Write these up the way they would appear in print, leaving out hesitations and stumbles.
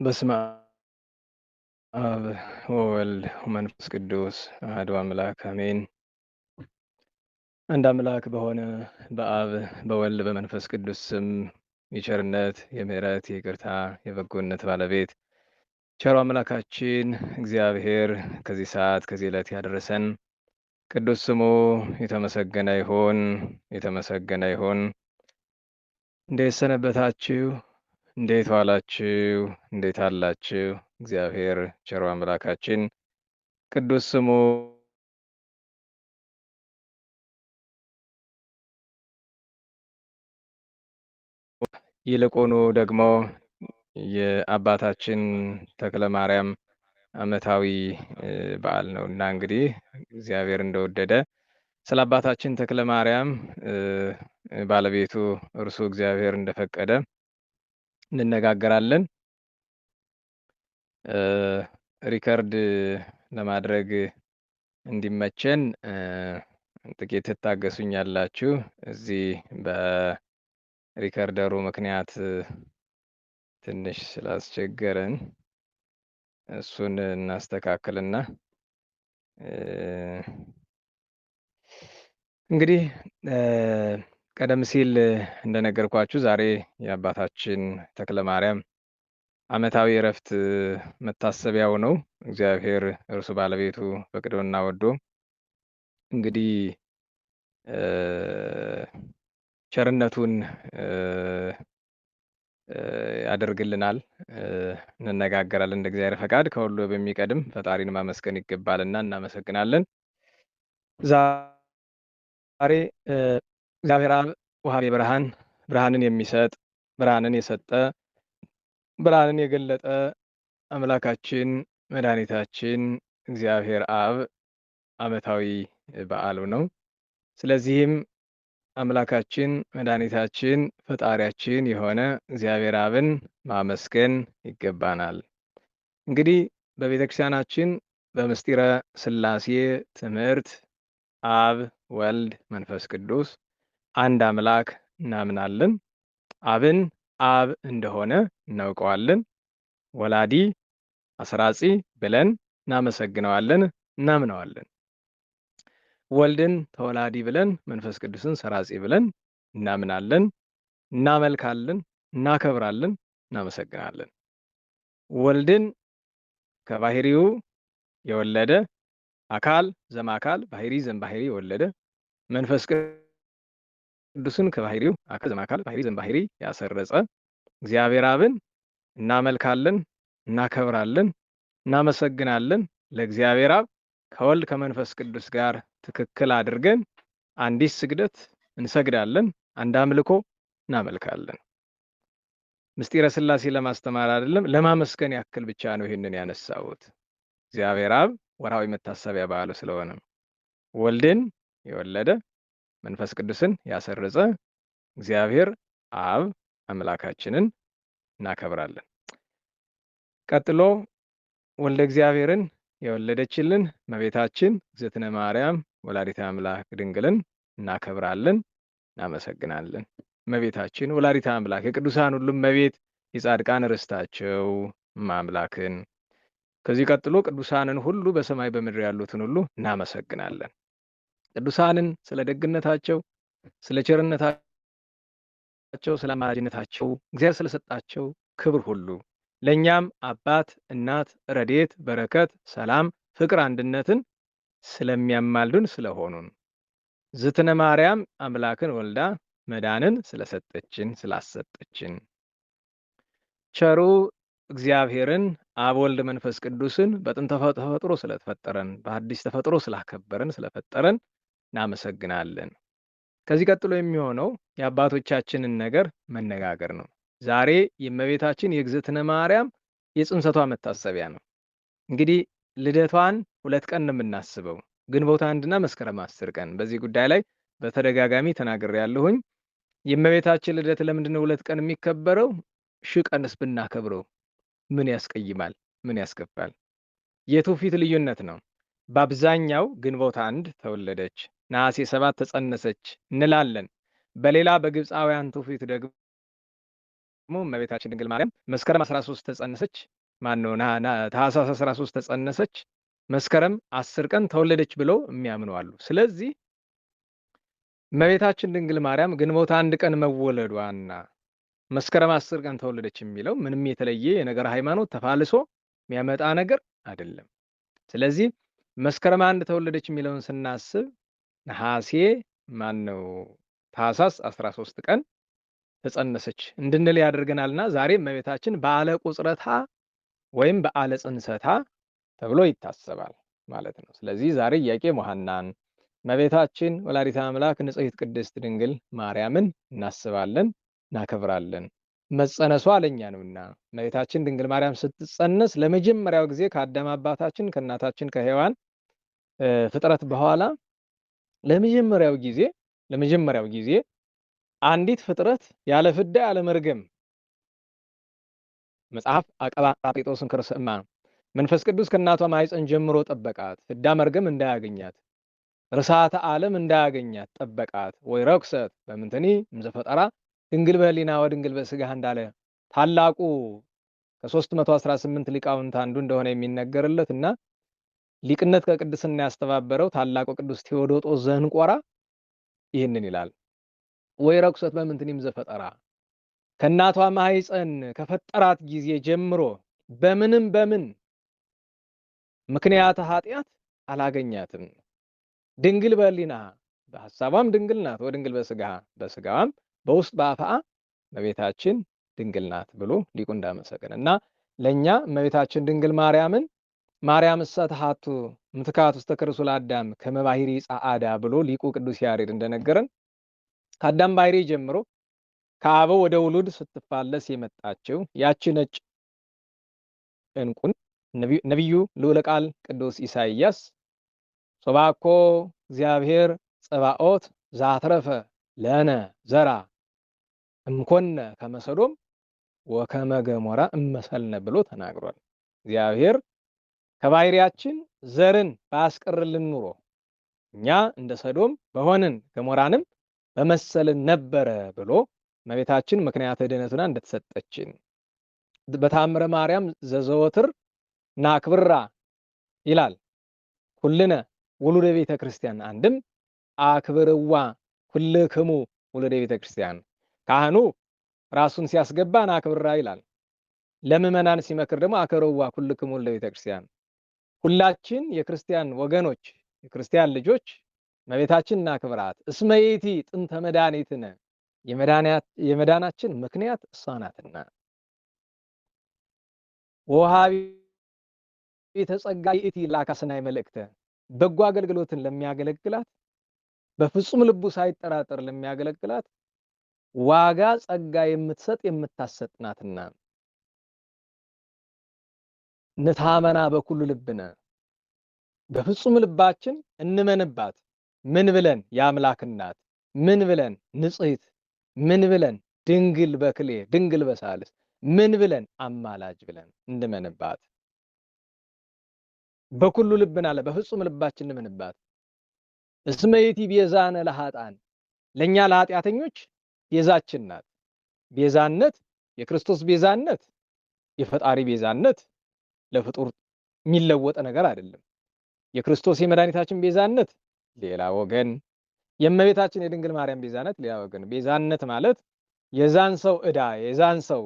በስመ አብ ወወልድ ወመንፈስ ቅዱስ አሐዱ አምላክ አሜን። አንድ አምላክ በሆነ በአብ በወልድ በመንፈስ ቅዱስ ስም የቸርነት የምሕረት የይቅርታ የበጎነት ባለቤት ቸሩ አምላካችን እግዚአብሔር ከዚህ ሰዓት ከዚህ ዕለት ያደረሰን ቅዱስ ስሙ የተመሰገነ ይሁን የተመሰገነ ይሁን። እንዴት ሰነበታችሁ? እንዴት ዋላችሁ? እንዴት አላችሁ? እግዚአብሔር ቸሩ አምላካችን ቅዱስ ስሙ ይልቁኑ ደግሞ የአባታችን ተክለ ማርያም ዓመታዊ በዓል ነው እና እንግዲህ እግዚአብሔር እንደወደደ ስለ አባታችን ተክለ ማርያም ባለቤቱ እርሱ እግዚአብሔር እንደፈቀደ እንነጋገራለን። ሪከርድ ለማድረግ እንዲመቸን ጥቂት ትታገሱኛላችሁ። እዚህ በሪከርደሩ ምክንያት ትንሽ ስላስቸገረን እሱን እናስተካክልና እንግዲህ ቀደም ሲል እንደነገርኳችሁ ዛሬ የአባታችን ተክለ ማርያም ዓመታዊ ዕረፍት መታሰቢያው ነው። እግዚአብሔር እርሱ ባለቤቱ ፈቅዶና ወዶ እንግዲህ ቸርነቱን ያደርግልናል። እንነጋገራለን እንደ እግዚአብሔር ፈቃድ። ከሁሉ በሚቀድም ፈጣሪን ማመስገን ይገባልና እናመሰግናለን። ዛሬ እግዚአብሔር አብ ወሀቤ ብርሃን ብርሃንን የሚሰጥ ብርሃንን የሰጠ ብርሃንን የገለጠ አምላካችን መድኃኒታችን እግዚአብሔር አብ ዓመታዊ በዓሉ ነው። ስለዚህም አምላካችን መድኃኒታችን ፈጣሪያችን የሆነ እግዚአብሔር አብን ማመስገን ይገባናል። እንግዲህ በቤተ ክርስቲያናችን በምስጢረ ሥላሴ ትምህርት አብ፣ ወልድ፣ መንፈስ ቅዱስ አንድ አምላክ እናምናለን። አብን አብ እንደሆነ እናውቀዋለን። ወላዲ አስራጺ ብለን እናመሰግነዋለን፣ እናምነዋለን። ወልድን ተወላዲ ብለን መንፈስ ቅዱስን ሰራጺ ብለን እናምናለን፣ እናመልካለን፣ እናከብራለን፣ እናመሰግናለን። ወልድን ከባህሪው የወለደ አካል ዘማካል ባህሪ ዘምባህሪ የወለደ መንፈስ ቅዱስን ከባህሪው አካል ዘማካል ባህሪ ዘምባህሪ ያሰረጸ እግዚአብሔር አብን እናመልካለን፣ እናከብራለን፣ እናመሰግናለን። ለእግዚአብሔር አብ ከወልድ ከመንፈስ ቅዱስ ጋር ትክክል አድርገን አንዲት ስግደት እንሰግዳለን፣ አንድ አምልኮ እናመልካለን። ምስጢረ ሥላሴ ለማስተማር አይደለም ለማመስገን ያክል ብቻ ነው ይህንን ያነሳሁት። እግዚአብሔር አብ ወርሃዊ መታሰቢያ በዓሉ ስለሆነ ወልድን የወለደ መንፈስ ቅዱስን ያሰረጸ እግዚአብሔር አብ አምላካችንን እናከብራለን። ቀጥሎ ወልደ እግዚአብሔርን የወለደችልን እመቤታችን እግዝእትነ ማርያም ወላዲተ አምላክ ድንግልን እናከብራለን፣ እናመሰግናለን። እመቤታችን ወላዲተ አምላክ የቅዱሳን ሁሉ እመቤት የጻድቃን ርስታቸው ማምላክን ከዚህ ቀጥሎ ቅዱሳንን ሁሉ በሰማይ በምድር ያሉትን ሁሉ እናመሰግናለን። ቅዱሳንን ስለ ደግነታቸው፣ ስለ ቸርነታቸው፣ ስለ አማላጅነታቸው እግዚአብሔር ስለሰጣቸው ክብር ሁሉ ለእኛም አባት፣ እናት፣ ረድኤት፣ በረከት፣ ሰላም፣ ፍቅር፣ አንድነትን ስለሚያማልዱን ስለሆኑን እግዝእትነ ማርያም አምላክን ወልዳ መዳንን ስለሰጠችን ስላሰጠችን ቸሩ እግዚአብሔርን አብ ወልድ መንፈስ ቅዱስን በጥንተ ተፈጥሮ ስለተፈጠረን በአዲስ ተፈጥሮ ስላከበረን ስለፈጠረን እናመሰግናለን። ከዚህ ቀጥሎ የሚሆነው የአባቶቻችንን ነገር መነጋገር ነው። ዛሬ የእመቤታችን የእግዝእትነ ማርያም የጽንሰቷ መታሰቢያ ነው። እንግዲህ ልደቷን 2 ቀን ነው የምናስበው፣ ግንቦት 1 እና መስከረም 10 ቀን። በዚህ ጉዳይ ላይ በተደጋጋሚ ተናግሬያለሁኝ። የእመቤታችን ልደት ለምንድን ነው 2 ቀን የሚከበረው? ሺህ ቀንስ ብናከብረው ምን ያስቀይማል? ምን ያስከፋል? የትውፊት ልዩነት ነው። በአብዛኛው ግንቦት 1 ተወለደች፣ ነሐሴ 7 ተጸነሰች እንላለን። በሌላ በግብፃውያን ትውፊት ደግሞ ደግሞ እመቤታችን ድንግል ማርያም መስከረም 13 ተጸነሰች። ማነው ታኅሳስ 13 ተጸነሰች፣ መስከረም 10 ቀን ተወለደች ብለው የሚያምኑ አሉ። ስለዚህ እመቤታችን ድንግል ማርያም ግንቦት 1 ቀን መወለዷና መስከረም 10 ቀን ተወለደች የሚለው ምንም የተለየ የነገር ሃይማኖት ተፋልሶ የሚያመጣ ነገር አይደለም። ስለዚህ መስከረም 1 ተወለደች የሚለውን ስናስብ ነሐሴ ታኅሳስ 13 ቀን ተጸነሰች እንድንል ያደርገናልና ዛሬ እመቤታችን በዓለ ቁጽረታ ወይም በዓለ ጽንሰታ ተብሎ ይታሰባል ማለት ነው። ስለዚህ ዛሬ ኢያቄም ወሐናን እመቤታችን ወላዲተ አምላክ ንጽሕት ቅድስት ድንግል ማርያምን እናስባለን፣ እናከብራለን። መጸነሷ ለኛ ነውና እመቤታችን ድንግል ማርያም ስትጸነስ ለመጀመሪያው ጊዜ ከአዳም አባታችን ከእናታችን ከሔዋን ፍጥረት በኋላ ለመጀመሪያው ጊዜ አንዲት ፍጥረት ያለ ፍዳ ያለ መርገም መጽሐፍ አቀባ ጳጴጦስን ክርስማ መንፈስ ቅዱስ ከእናቷ ማኅፀን ጀምሮ ጠበቃት፣ ፍዳ መርገም እንዳያገኛት፣ ርሳተ ዓለም እንዳያገኛት ጠበቃት። ወይ ረኩሰት በምንትኒ እምዘፈጠራ ድንግል በሕሊና ወድንግል በሥጋ እንዳለ ታላቁ ከ318 ሊቃውንት አንዱ እንደሆነ የሚነገርለት እና ሊቅነት ከቅድስና ያስተባበረው ታላቁ ቅዱስ ቴዎዶጦስ ዘንቆራ ይህንን ይላል። ወይ ረኩሰት በምንትኒ እምዘፈጠራ ከእናቷ ማኅፀን ከፈጠራት ጊዜ ጀምሮ በምን ምክንያት ኃጢአት አላገኛትም። ድንግል በሕሊና በሐሳቧም ድንግል ናት፣ ወድንግል በሥጋዋም በውስጥ በአፍአ እመቤታችን ድንግል ናት ብሎ ሊቁ እንዳመሰገነ እና ለእኛ እመቤታችን ድንግል ማርያምን ማርያም እሰ ተሐቱ ምትካት ውስተ ከርሱ ለአዳም ከመ ባሕሪ ጸዓዳ ብሎ ሊቁ ቅዱስ ያሬድ እንደነገረን ከአዳም ባሕሪ ጀምሮ ከአበው ወደ ውሉድ ስትፋለስ የመጣችው ያቺ ነጭ ዕንቁን ነቢዩ ልዑለ ቃል ቅዱስ ኢሳይያስ ሶባኮ እግዚአብሔር ጸባኦት ዛትረፈ ለነ ዘራ እምኮነ ከመ ሰዶም ወከመ ገሞራ እመሰልነ ብሎ ተናግሯል። እግዚአብሔር ከባሕሪያችን ዘርን ባያስቀርልን ኑሮ እኛ እንደ ሰዶም በሆንን ገሞራንም በመሰልን ነበረ ብሎ እመቤታችን ምክንያተ ድኅነቱና እንደተሰጠችን በተአምረ ማርያም ዘዘወትር ናክብራ ይላል። ኩልነ ውሉደ ቤተ ክርስቲያን አንድም አክብርዋ ኩልክሙ ውሉደ ቤተ ክርስቲያን ካህኑ ራሱን ሲያስገባ ናክብራ ይላል። ለምእመናን ሲመክር ደግሞ አክብርዋ ኩልክሙ ውሉደ ቤተ ክርስቲያን ሁላችን የክርስቲያን ወገኖች የክርስቲያን ልጆች እመቤታችን እናክብራት። እስመ ይእቲ ጥንተ መድኃኒትነ የመዳናችን ምክንያት እሷ ናትና ወሃቢተ ጸጋ ይእቲ ለአካስናይ መልእክተ በጎ አገልግሎትን ለሚያገለግላት በፍጹም ልቡ ሳይጠራጠር ለሚያገለግላት ዋጋ ጸጋ የምትሰጥ የምታሰጥ ናትና ንታመና በኩሉ ልብነ በፍጹም ልባችን እንመንባት። ምን ብለን የአምላክ እናት፣ ምን ብለን ንጽሕት፣ ምን ብለን ድንግል በክሌ ድንግል በሳልስ፣ ምን ብለን አማላጅ ብለን እንመንባት። በኩሉ ልብና አለ በፍጹም ልባችን እንመንባት። እስመ ይእቲ ቤዛነ ለኃጥአን ለኛ ለኃጢአተኞች ቤዛችን ናት። ቤዛነት የክርስቶስ ቤዛነት የፈጣሪ ቤዛነት ለፍጡር የሚለወጥ ነገር አይደለም። የክርስቶስ የመድኃኒታችን ቤዛነት ሌላ ወገን፣ የእመቤታችን የድንግል ማርያም ቤዛነት ሌላ ወገን። ቤዛነት ማለት የዛን ሰው ዕዳ የዛን ሰው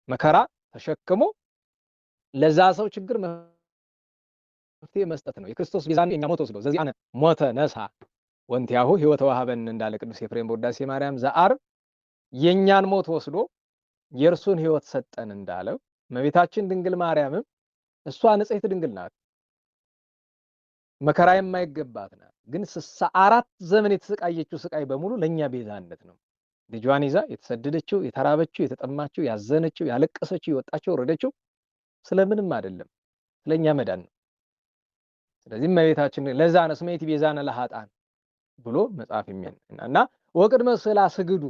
መከራ ተሸክሞ ለዛ ሰው ችግር መፍትሄ መስጠት ነው። የክርስቶስ ቤዛነት የኛ ሞት ወስዶ ዘዚአነ ሞተ ነሳ ወንቲያሁ ሕይወተ ወሀበን እንዳለ ቅዱስ ኤፍሬም በውዳሴ ማርያም ዘዓርብ የኛን ሞት ወስዶ የእርሱን ሕይወት ሰጠን እንዳለው እመቤታችን ድንግል ማርያምም እሷ ንጽሕት ድንግል ናት፣ መከራ የማይገባት ናት። ግን 64 ዘመን የተሰቃየችው ስቃይ በሙሉ ለኛ ቤዛነት ነው። ልጇን ይዛ የተሰደደችው፣ የተራበችው፣ የተጠማችው፣ ያዘነችው፣ ያለቀሰችው፣ የወጣችው፣ ወረደችው ስለምንም አይደለም፣ ስለኛ መዳን ነው። ስለዚህ እመቤታችን ለዛ ነው እስመ ይእቲ ቤዛነ ለኃጥአን ብሎ መጽሐፍ እና ወቅድመ ስዕላ ስግዱ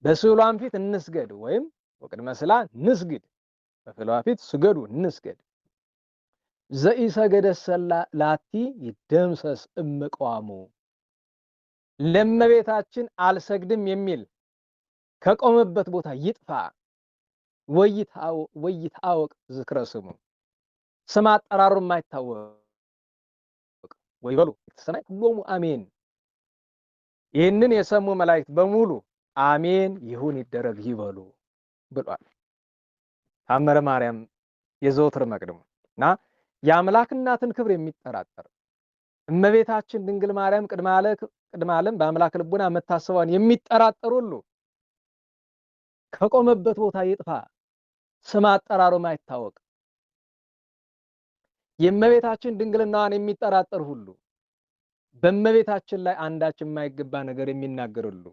በስዕሏም ፊት እንስገድ ወይም ወቅድመ ስዕላ ንስግድ በስዕሏ ፊት ስገዱ እንስገድ። ዘኢሰገደ ላቲ ይደምሰስ እምቋሙ ለእመቤታችን አልሰግድም የሚል ከቆመበት ቦታ ይጥፋ። ወይታወቅ ዝክረ ስሙ፣ ስም አጠራሩ የማይታወቅ ወይበሉ ሰማይ ሁሉም አሜን። ይህንን የሰሙ መላእክት በሙሉ አሜን ይሁን ይደረግ ይበሉ ብሏል። ታምረ ማርያም የዘወትር መቅድሙ እና የአምላክ እናትን ክብር የሚጠራጠር እመቤታችን ድንግል ማርያም ቅድመ ዓለም በአምላክ ልቡና መታሰቧን የሚጠራጠር ሁሉ ከቆመበት ቦታ ይጥፋ፣ ስም አጠራሩ ማይታወቅ። የእመቤታችን ድንግልናዋን የሚጠራጠር ሁሉ በእመቤታችን ላይ አንዳች የማይገባ ነገር የሚናገር ሁሉ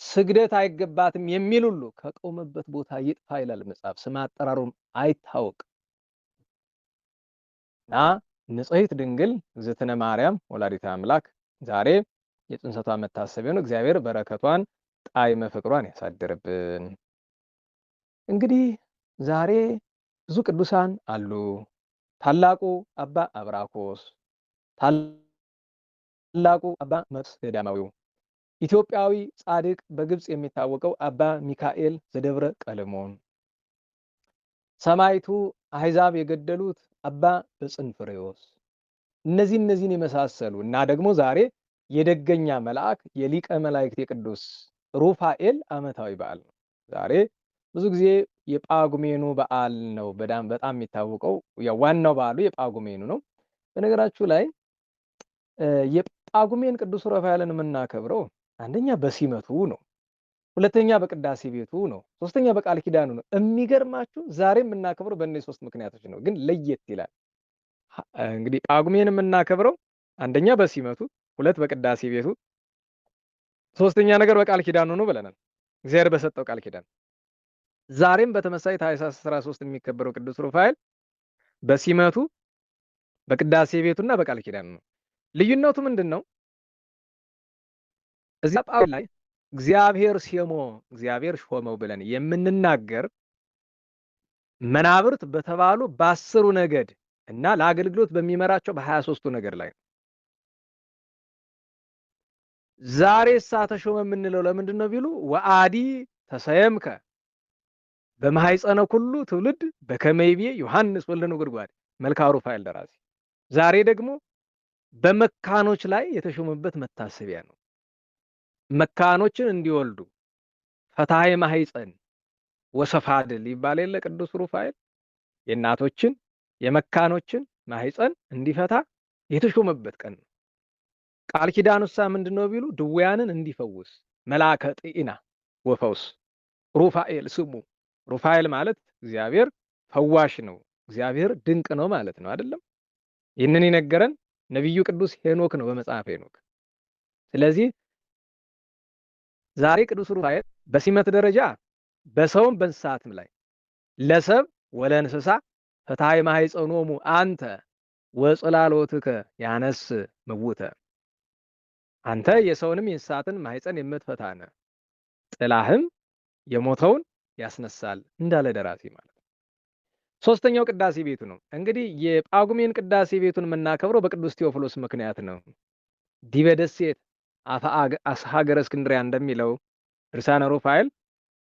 ስግደት አይገባትም የሚል ሁሉ ከቆመበት ቦታ ይጥፋ ይላል መጽሐፍ። ስም አጠራሩም አይታወቅ እና ንጽሕት ድንግል እግዝእትነ ማርያም ወላዲተ አምላክ ዛሬ የጽንሰቷ መታሰቢያ ነው። እግዚአብሔር በረከቷን ጣዕመ ፍቅሯን ያሳድርብን። እንግዲህ ዛሬ ብዙ ቅዱሳን አሉ። ታላቁ አባ አብራኮስ፣ ታላቁ አባ መቅደስ ገዳማዊው፣ ኢትዮጵያዊ ጻድቅ በግብጽ የሚታወቀው አባ ሚካኤል ዘደብረ ቀለሞን፣ ሰማይቱ አሕዛብ የገደሉት አባ በጽንፍሬዎስ፣ እነዚህን የመሳሰሉ እና ደግሞ ዛሬ የደገኛ መልአክ የሊቀ መላእክት የቅዱስ ሩፋኤል ዓመታዊ በዓል ነው። ዛሬ ብዙ ጊዜ የጳጉሜኑ በዓል ነው በጣም የሚታወቀው። ያው ዋናው በዓሉ የጳጉሜኑ ነው። በነገራችሁ ላይ የጳጉሜን ቅዱስ ሩፋኤልን የምናከብረው አንደኛ በሲመቱ ነው፣ ሁለተኛ በቅዳሴ ቤቱ ነው፣ ሶስተኛ በቃል ኪዳኑ ነው። የሚገርማችሁ ዛሬ የምናከብረው በእነዚህ ሶስት ምክንያቶች ነው፣ ግን ለየት ይላል። እንግዲህ ጳጉሜን የምናከብረው አንደኛ በሲመቱ፣ ሁለት በቅዳሴ ቤቱ፣ ሶስተኛ ነገር በቃል ኪዳኑ ነው ብለናል። እግዚአብሔር በሰጠው ቃል ኪዳን ዛሬም በተመሳሳይ ታኅሳስ 13 የሚከበረው ቅዱስ ሩፋኤል በሲመቱ በቅዳሴ ቤቱና በቃል ኪዳኑ ነው። ልዩነቱ ምንድን ነው? እዚያ ጳጉሜን ላይ እግዚአብሔር እግዚአብሔር ሾመው ብለን የምንናገር መናብርት በተባሉ በ10 ነገድ እና ለአገልግሎት በሚመራቸው በ23ቱ ነገድ ላይ ነው። ዛሬ ተሾመ የምንለው ለምንድን ነው ቢሉ ወአዲ ተሰየምከ በማኅፀነ ኩሉ ትውልድ በከመ ይቤ ዮሐንስ ወልደ ነጎድጓድ መልክዐ ሩፋኤል ደራሲ። ዛሬ ደግሞ በመካኖች ላይ የተሾመበት መታሰቢያ ነው። መካኖችን እንዲወልዱ ፈታሄ ማኅፀን ወሰፋድል ይባል የለ ቅዱስ ሩፋኤል የእናቶችን የመካኖችን ማኅፀን እንዲፈታ የተሾመበት ቀን ነው። ቃል ኪዳኑሳ ምንድነው ቢሉ ድውያንን እንዲፈውስ መልአከ ጤና ወፈውስ ሩፋኤል ስሙ። ሩፋኤል ማለት እግዚአብሔር ፈዋሽ ነው፣ እግዚአብሔር ድንቅ ነው ማለት ነው አይደለም? ይህንን የነገረን ነቢዩ ቅዱስ ሄኖክ ነው በመጽሐፈ ሄኖክ። ስለዚህ ዛሬ ቅዱስ ሩፋኤል በሲመት ደረጃ በሰውም በእንስሳትም ላይ ለሰብ ወለእንስሳ ፈታሄ ማኅፀኖሙ አንተ ወጽላሎትከ ያነስ ምውተ፣ አንተ የሰውንም የእንስሳትን ማኅፀን የምትፈታ ነህ፣ ጥላህም የሞተውን ያስነሳል እንዳለ ደራሲ ማለት ነው። ሶስተኛው ቅዳሴ ቤቱ ነው። እንግዲህ የጳጉሜን ቅዳሴ ቤቱን የምናከብረው በቅዱስ ቴዎፍሎስ ምክንያት ነው። ዲበ ደሴት አፈ ሀገረ እስክንድሪያ እንደሚለው ድርሳነ ሩፋኤል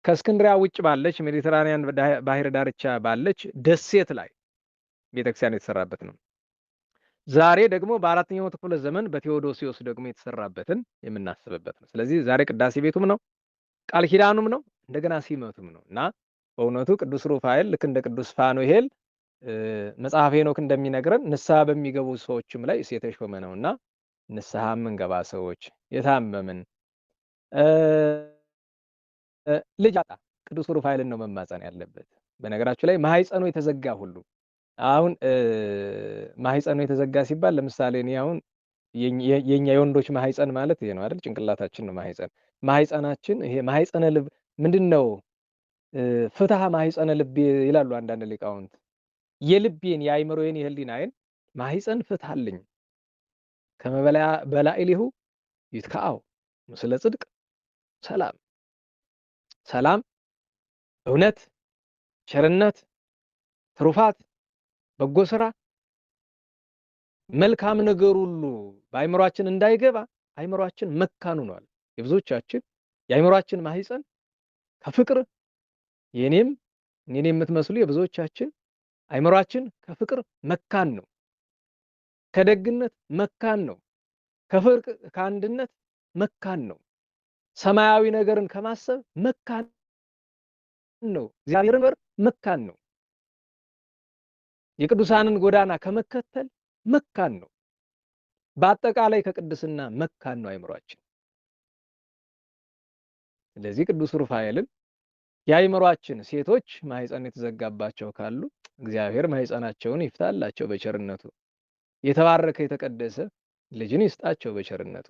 ከእስክንድሪያ ውጭ ባለች ሜዲተራኒያን ባህር ዳርቻ ባለች ደሴት ላይ ቤተክርስቲያን የተሰራበት ነው። ዛሬ ደግሞ በ4ኛው ክፍለ ዘመን በቴዎዶሲዮስ ደግሞ የተሰራበትን የምናስብበት ነው። ስለዚህ ዛሬ ቅዳሴ ቤቱም ነው፣ ቃል ኪዳኑም ነው፣ እንደገና ሲመቱም ነው እና በእውነቱ ቅዱስ ሩፋኤል ልክ እንደ ቅዱስ ፋኑኤል መጽሐፈ ሄኖክ እንደሚነግረን ንስሐ በሚገቡ ሰዎችም ላይ የተሾመ ነውና ንስሐ የምንገባ ሰዎች የታመምን ልጅ አጣ ቅዱስ ሩፋኤልን ነው መማፀን ያለበት። በነገራችሁ ላይ ማኅፀኑ የተዘጋ ሁሉ አሁን ማኅፀኑ የተዘጋ ሲባል ለምሳሌ እኔ አሁን የኛ የወንዶች ማኅፀን ማለት ይሄ ነው አይደል? ጭንቅላታችን ነው ማኅፀን። ማኅፀናችን ይሄ ማኅፀነ ልብ ምንድነው? ፍትሐ ማኅፀነ ልብ ይላሉ አንዳንድ ሊቃውንት። የልቤን የአእምሮዬን የህሊናዬን ማኅፀን ፍታልኝ ከመበላ በላዕሌሁ ይትከአው ምስለ ጽድቅ ሰላም። ሰላም፣ እውነት፣ ቸርነት፣ ትሩፋት፣ በጎ ስራ፣ መልካም ነገር ሁሉ በአእምሯችን እንዳይገባ አእምሯችን መካን ሆኗል። የብዙዎቻችን የአእምሯችን ማኅፀን ከፍቅር እኔን የምትመስሉ የብዙዎቻችን አይምሯችን ከፍቅር መካን ነው። ከደግነት መካን ነው። ከፍቅር ከአንድነት መካን ነው። ሰማያዊ ነገርን ከማሰብ መካን ነው። እግዚአብሔርን መካን ነው። የቅዱሳንን ጎዳና ከመከተል መካን ነው። በአጠቃላይ ከቅድስና መካን ነው አይምሯችን። ስለዚህ ቅዱስ ሩፋኤልን የአይምሯችን ሴቶች ማህፀን የተዘጋባቸው ካሉ እግዚአብሔር ማህፀናቸውን ይፍታላቸው በቸርነቱ። የተባረከ የተቀደሰ ልጅን ይስጣቸው በቸርነቱ።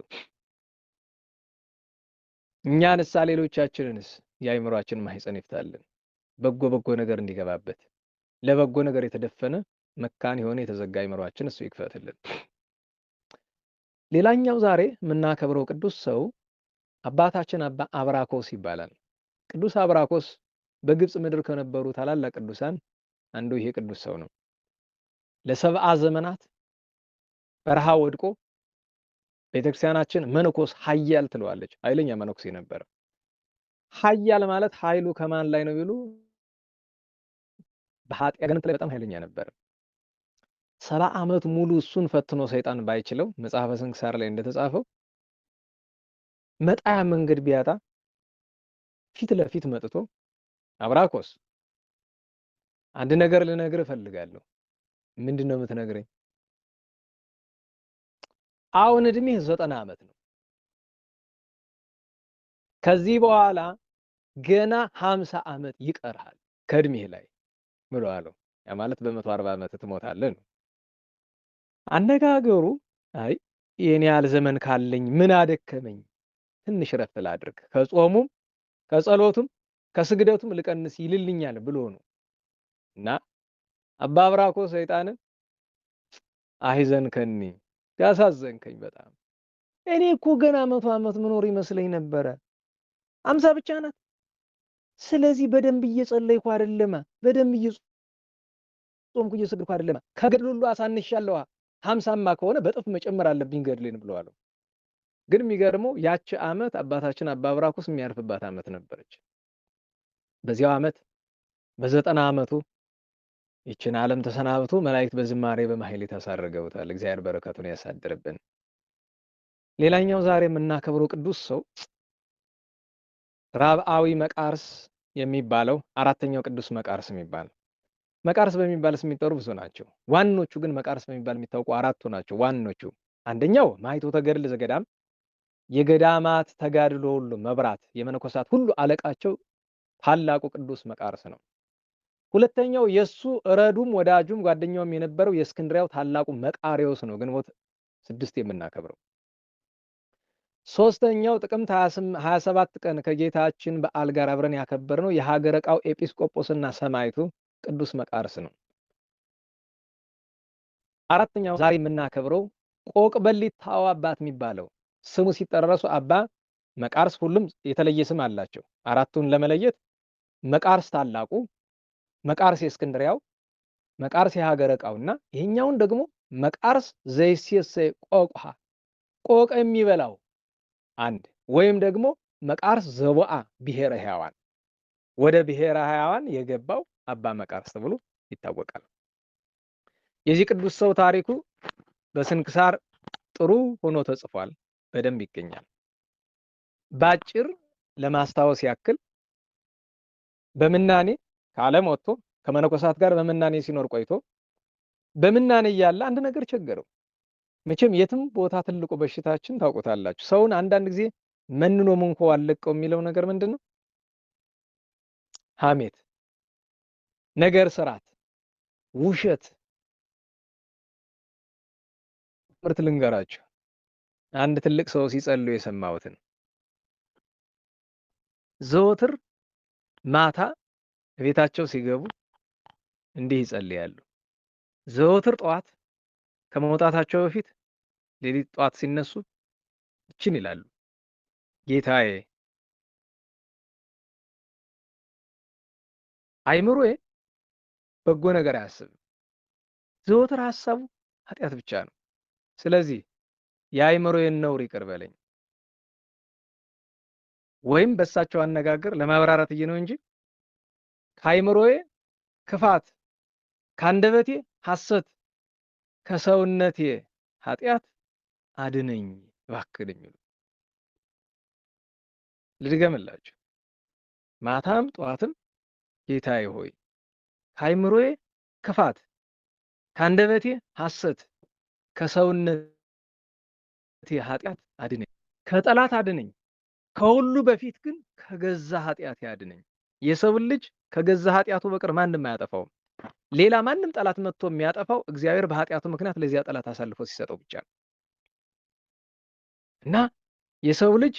እኛንስ ሌሎቻችንንስ የአይምሯችን ማህፀን ይፍታልን፣ በጎ ነገር እንዲገባበት። ለበጎ ነገር የተደፈነ መካን የሆነ የተዘጋ አይምሯችን እሱ ይክፈትልን። ሌላኛው ዛሬ የምናከብረው ቅዱስ ሰው አባታችን አባ አብራኮስ ይባላል። ቅዱስ አብራኮስ በግብጽ ምድር ከነበሩ ታላላቅ ቅዱሳን አንዱ ይሄ ቅዱስ ሰው ነው። ለሰብአ ዘመናት በረሃ ወድቆ ቤተክርስቲያናችን መነኮስ ኃያል ትለዋለች። ኃይለኛ መነኩሴ ነበረ። ኃያል ማለት ኃይሉ ከማን ላይ ነው ቢሉ በኃጢአት ገነት ላይ በጣም ኃይለኛ ነበር። 70 ዓመት ሙሉ እሱን ፈትኖ ሰይጣን ባይችለው መጽሐፈ ስንክሳር ላይ እንደተጻፈው መጣያ መንገድ ቢያጣ ፊት ለፊት መጥቶ አብራኮስ አንድ ነገር ልነግርህ እፈልጋለሁ። ምንድነው የምትነግረኝ? አሁን እድሜህ 90 ዓመት ነው። ከዚህ በኋላ ገና 50 ዓመት ይቀርሃል ከእድሜህ ላይ ብሎ አለው። ያ ማለት በ140 ዓመት ትሞታለህ ነው አነጋገሩ። አይ የኔ ያህል ዘመን ካለኝ ምን አደከመኝ፣ ትንሽ ረፍት ላድርግ፣ ከጾሙም ከጸሎቱም ከስግደቱም ልቀንስ ይልልኛል ብሎ ነው። እና አባ አብራኮስ ሰይጣንን አይዘንከኒ፣ ያሳዘንከኝ በጣም እኔ እኮ ገና 100 ዓመት ምኖር ይመስለኝ ነበረ፣ 50 ብቻ ናት። ስለዚህ በደንብ እየጸለይኩ አይደለም፣ በደንብ እየጾምኩ እየሰገድኩ አይደለም፣ ከገድል ሁሉ አሳንሻለሁ። 50ማ ከሆነ በጥፍ መጨመር አለብኝ ገድሌን ብለዋለሁ። ግን የሚገርመው ያቺ ዓመት አባታችን አባ አብራኮስ የሚያርፍባት ዓመት ነበረች። በዚያው ዓመት በ90 ዓመቱ ይችን ዓለም ተሰናብቶ መላእክት በዝማሬ በማህሌት ያሳርገውታል። እግዚአብሔር በረከቱን ያሳድርብን። ሌላኛው ዛሬ የምናከብረው ቅዱስ ሰው ራብዓዊ መቃርስ የሚባለው አራተኛው ቅዱስ መቃርስ የሚባለው። መቃርስ በሚባል ስም የሚጠሩ ብዙ ናቸው። ዋኖቹ ግን መቃርስ በሚባል የሚታወቁ አራቱ ናቸው ዋኖቹ። አንደኛው ማኅቶተ ገድል ዘገዳም፣ የገዳማት ተጋድሎ ሁሉ መብራት፣ የመነኮሳት ሁሉ አለቃቸው ታላቁ ቅዱስ መቃርስ ነው። ሁለተኛው የሱ ረዱም ወዳጁም ጓደኛውም የነበረው የእስክንድሪያው ታላቁ መቃሪዎስ ነው፣ ግንቦት 6 የምናከብረው። ሶስተኛው ጥቅምት 27 ቀን ከጌታችን በዓል ጋር አብረን ያከበርነው የሀገረ ዕቃው ኤጲስቆጶስና ሰማዕቱ ቅዱስ መቃርስ ነው። አራተኛው ዛሬ የምናከብረው ቆቅበሊታው አባት የሚባለው ስሙ ሲጠረሱ አባ መቃርስ፣ ሁሉም የተለየ ስም አላቸው። አራቱን ለመለየት መቃርስ ታላቁ፣ መቃርስ የእስክንድሪያው፣ መቃርስ የሀገረ ዕቃውና ይሄኛውን ደግሞ መቃርስ ዘይሴሰ ቆቅሃ፣ ቆቅ የሚበላው አንድ፣ ወይም ደግሞ መቃርስ ዘቦአ ብሔረ ሕያዋን፣ ወደ ብሔረ ሕያዋን የገባው አባ መቃርስ ተብሎ ይታወቃል። የዚህ ቅዱስ ሰው ታሪኩ በስንክሳር ጥሩ ሆኖ ተጽፏል፣ በደንብ ይገኛል። ባጭር ለማስታወስ ያክል በምናኔ ከዓለም ወጥቶ ከመነኮሳት ጋር በምናኔ ሲኖር ቆይቶ በምናኔ እያለ አንድ ነገር ቸገረው። መቼም የትም ቦታ ትልቁ በሽታችን ታውቁታላችሁ። ሰውን አንዳንድ ጊዜ መንኖ ምንኮ አለቀው የሚለው ነገር ምንድነው? ሐሜት፣ ነገር ስራት፣ ውሸት። ምርት ልንገራችሁ አንድ ትልቅ ሰው ሲጸልዩ የሰማሁትን። ዘወትር ማታ ቤታቸው ሲገቡ እንዲህ ይጸልያሉ። ዘወትር ጠዋት ከመውጣታቸው በፊት ሌሊት ጠዋት ሲነሱ እችን ይላሉ። ጌታዬ አይምሮዬ በጎ ነገር አያስብም፣ ዘወትር ሐሳቡ ኃጢአት ብቻ ነው። ስለዚህ የአይምሮዬን ነውር ይቅር በለኝ። ወይም በእሳቸው አነጋገር ለማብራራት ነው እንጂ ከአይምሮዬ ክፋት፣ ከአንደበቴ ሐሰት፣ ከሰውነቴ ኃጢአት አድነኝ እባክህ ነው የሚሉት። ልድገምላችሁ። ማታም ጠዋትም ጌታዬ ሆይ ከአይምሮዬ ክፋት፣ ከአንደበቴ ሐሰት፣ ከሰውነቴ ኃጢአት አድነኝ፣ ከጠላት አድነኝ። ከሁሉ በፊት ግን ከገዛ ኃጢአቴ አድነኝ። የሰው ልጅ ከገዛ ኃጢአቱ በቀር ማንም አያጠፋውም። ሌላ ማንም ጠላት መጥቶ የሚያጠፋው እግዚአብሔር በኃጢአቱ ምክንያት ለዚያ ጠላት አሳልፎ ሲሰጠው ብቻ ነው። እና የሰው ልጅ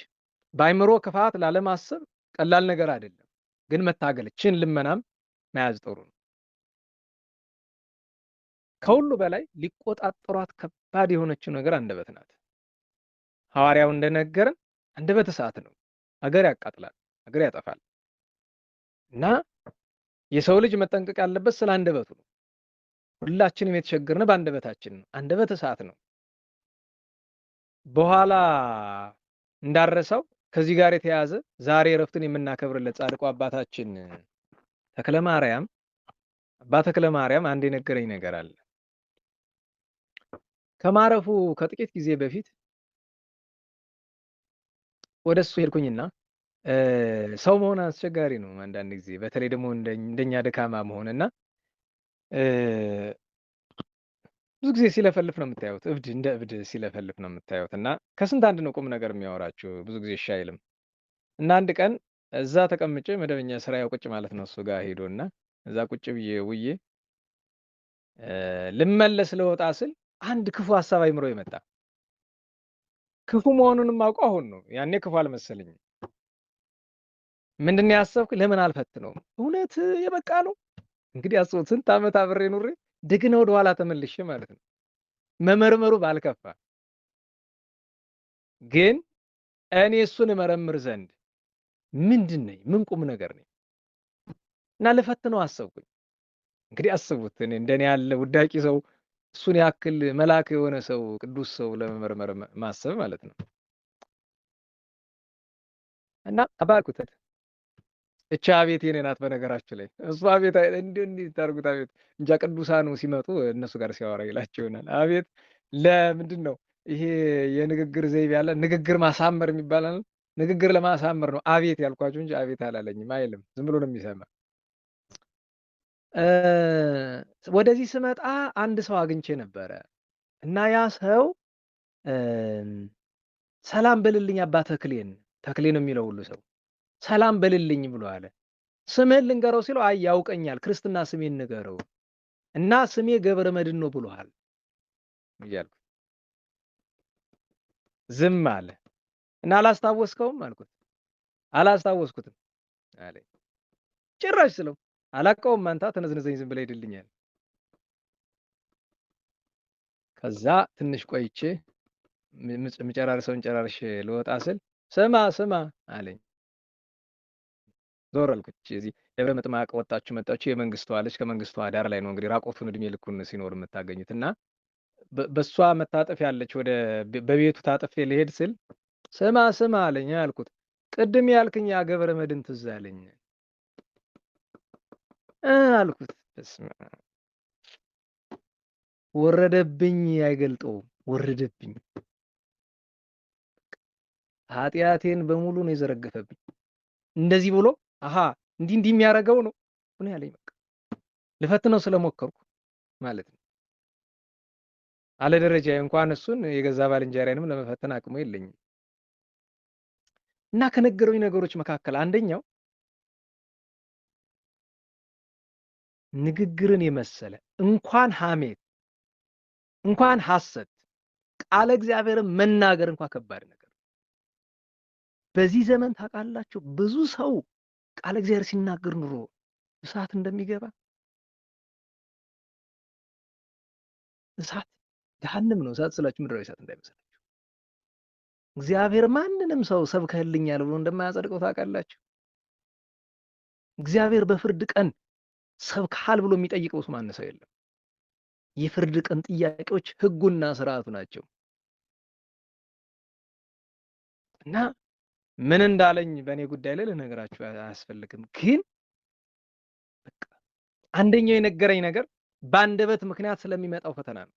በአይምሮ ክፋት ላለማሰብ ቀላል ነገር አይደለም። ግን መታገል ችን ልመናም መያዝ ጥሩ ነው። ከሁሉ በላይ ሊቆጣጠሯት ከባድ የሆነችው ነገር አንደበት ናት። ሐዋርያው እንደነገረን አንደበት እሳት ነው፣ አገር ያቃጥላል፣ አገር ያጠፋል። እና የሰው ልጅ መጠንቀቅ ያለበት ስለ አንደበቱ ነው። ሁላችንም የተቸገርነው በአንደበታችን ነው። አንደበት እሳት ነው። በኋላ እንዳረሰው ከዚህ ጋር የተያዘ ዛሬ ዕረፍትን የምናከብርለት ጻድቁ አባታችን ተክለ ማርያም አባ ተክለ ማርያም አንድ የነገረኝ ነገር አለ። ከማረፉ ከጥቂት ጊዜ በፊት ወደሱ ሄድኩኝና ሰው መሆን አስቸጋሪ ነው አንዳንድ ጊዜ፣ በተለይ ደግሞ እንደኛ ደካማ መሆንና ብዙ ጊዜ ሲለፈልፍ ነው የምታዩት። እብድ እንደ እብድ ሲለፈልፍ ነው የምታዩት። እና ከስንት አንድ ነው ቁም ነገር የሚያወራችሁ፣ ብዙ ጊዜ እሺ አይልም። እና አንድ ቀን እዛ ተቀምጬ መደበኛ ስራዬ ቁጭ ማለት ነው እሱ ጋር ሄዶና እዛ ቁጭ ብዬ ውዬ ልመለስ ልወጣ ስል አንድ ክፉ ሐሳብ አይምሮ ይመጣ። ክፉ መሆኑንም አውቀው አሁን ነው፣ ያኔ ክፉ አልመሰለኝም። ምንድነው ያሰብኩ? ለምን አልፈትነውም? እውነት የበቃ ነው እንግዲህ አስቡት፣ ስንት ዓመት አብሬ ኑሬ ደግነ ወደ ኋላ ተመልሼ ማለት ነው። መመርመሩ ባልከፋ ግን እኔ እሱን መረምር ዘንድ ምንድን ነኝ? ምን ቁም ነገር ነኝ? እና ልፈትነው አሰብኩኝ። እንግዲህ አስቡት፣ እኔ እንደኔ ያለ ውዳቂ ሰው እሱን ያክል መልአክ የሆነ ሰው ቅዱስ ሰው ለመመርመር ማሰብ ማለት ነው። እና አባልኩት እቻ ቤት የኔ ናት። በነገራችሁ ላይ እሱ አቤት እንዲህ ታርጉት አቤት እንጃ ቅዱሳኑ ሲመጡ እነሱ ጋር ሲያወራ ይላቸው ይሆናል። አቤት ለምንድን ነው ይሄ የንግግር ዘይቤ ያለ ንግግር ማሳመር የሚባል ንግግር ለማሳመር ነው አቤት ያልኳቸው እንጂ አቤት አላለኝም አይልም። ዝም ብሎ ነው የሚሰማ። ወደዚህ ስመጣ አንድ ሰው አግኝቼ ነበረ እና ያ ሰው ሰላም በልልኝ አባ ተክሌን፣ ተክሌ ነው የሚለው ሁሉ ሰው ሰላም በልልኝ ብሎ አለ። ስምህን ልንገረው ሲለው አይ ያውቀኛል፣ ክርስትና ስሜን ንገረው እና ስሜ ገብረ መድን ነው ብሎሃል እያልኩ ዝም አለ። እና አላስታወስከውም አልኩት። አላስታወስኩትም አለ። ጭራሽ ስለው አላቀውም አንተ ተነዝነዘኝ ዝም ብለህ ሄድልኛል። ከዛ ትንሽ ቆይቼ ምጨራርሰውን ጨራርሼ ልወጣ ስል ስማ ስማ አለኝ። ዞር አልኩት። እዚህ ደብረ ምጥማቅ ወጣችሁ መጣችሁ የመንግስቷ ልጅ ከመንግስቷ ዳር ላይ ነው እንግዲህ ራቆቱን እድሜ ልኩን ሲኖር የምታገኙት። እና በሷ መታጠፍ ያለች ወደ በቤቱ ታጥፌ ልሄድ ስል ስማ ስማ አለኝ አልኩት። ቅድም ያልክኝ ያ ገብረ መድን ትዝ አለኝ አልኩት። በስመ አብ ወረደብኝ፣ አይገልጠውም ወረደብኝ። ኃጢአቴን በሙሉ ነው የዘረገፈብኝ። እንደዚህ ብሎ አሃ እንዲህ የሚያደርገው ነው ምን ያለኝ። በቃ ልፈትነው ስለሞከርኩ ማለት ነው። አለ ደረጃ እንኳን እሱን የገዛ ባልንጀራዬንም ለመፈተን አቅሙ የለኝም። እና ከነገሩኝ ነገሮች መካከል አንደኛው ንግግርን የመሰለ እንኳን ሐሜት እንኳን ሐሰት ቃለ እግዚአብሔርን መናገር እንኳን ከባድ ነገር። በዚህ ዘመን ታውቃላችሁ ብዙ ሰው ቃለ እግዚአብሔር ሲናገር ኑሮ እሳት እንደሚገባ። እሳት ገሃነም ነው። እሳት ስላችሁ ምድራዊ እሳት እንዳይመስላችሁ። እግዚአብሔር ማንንም ሰው ሰብከህልኛል ብሎ እንደማያጸድቀው ታውቃላችሁ። እግዚአብሔር በፍርድ ቀን ሰብከሃል ብሎ የሚጠይቀው ሰው ማን ሰው የለም። የፍርድ ቀን ጥያቄዎች ሕጉና ስርዓቱ ናቸው። እና ምን እንዳለኝ በእኔ ጉዳይ ላይ ልነግራችሁ አያስፈልግም። ግን በቃ አንደኛው የነገረኝ ነገር በአንደበት ምክንያት ስለሚመጣው ፈተና ነው።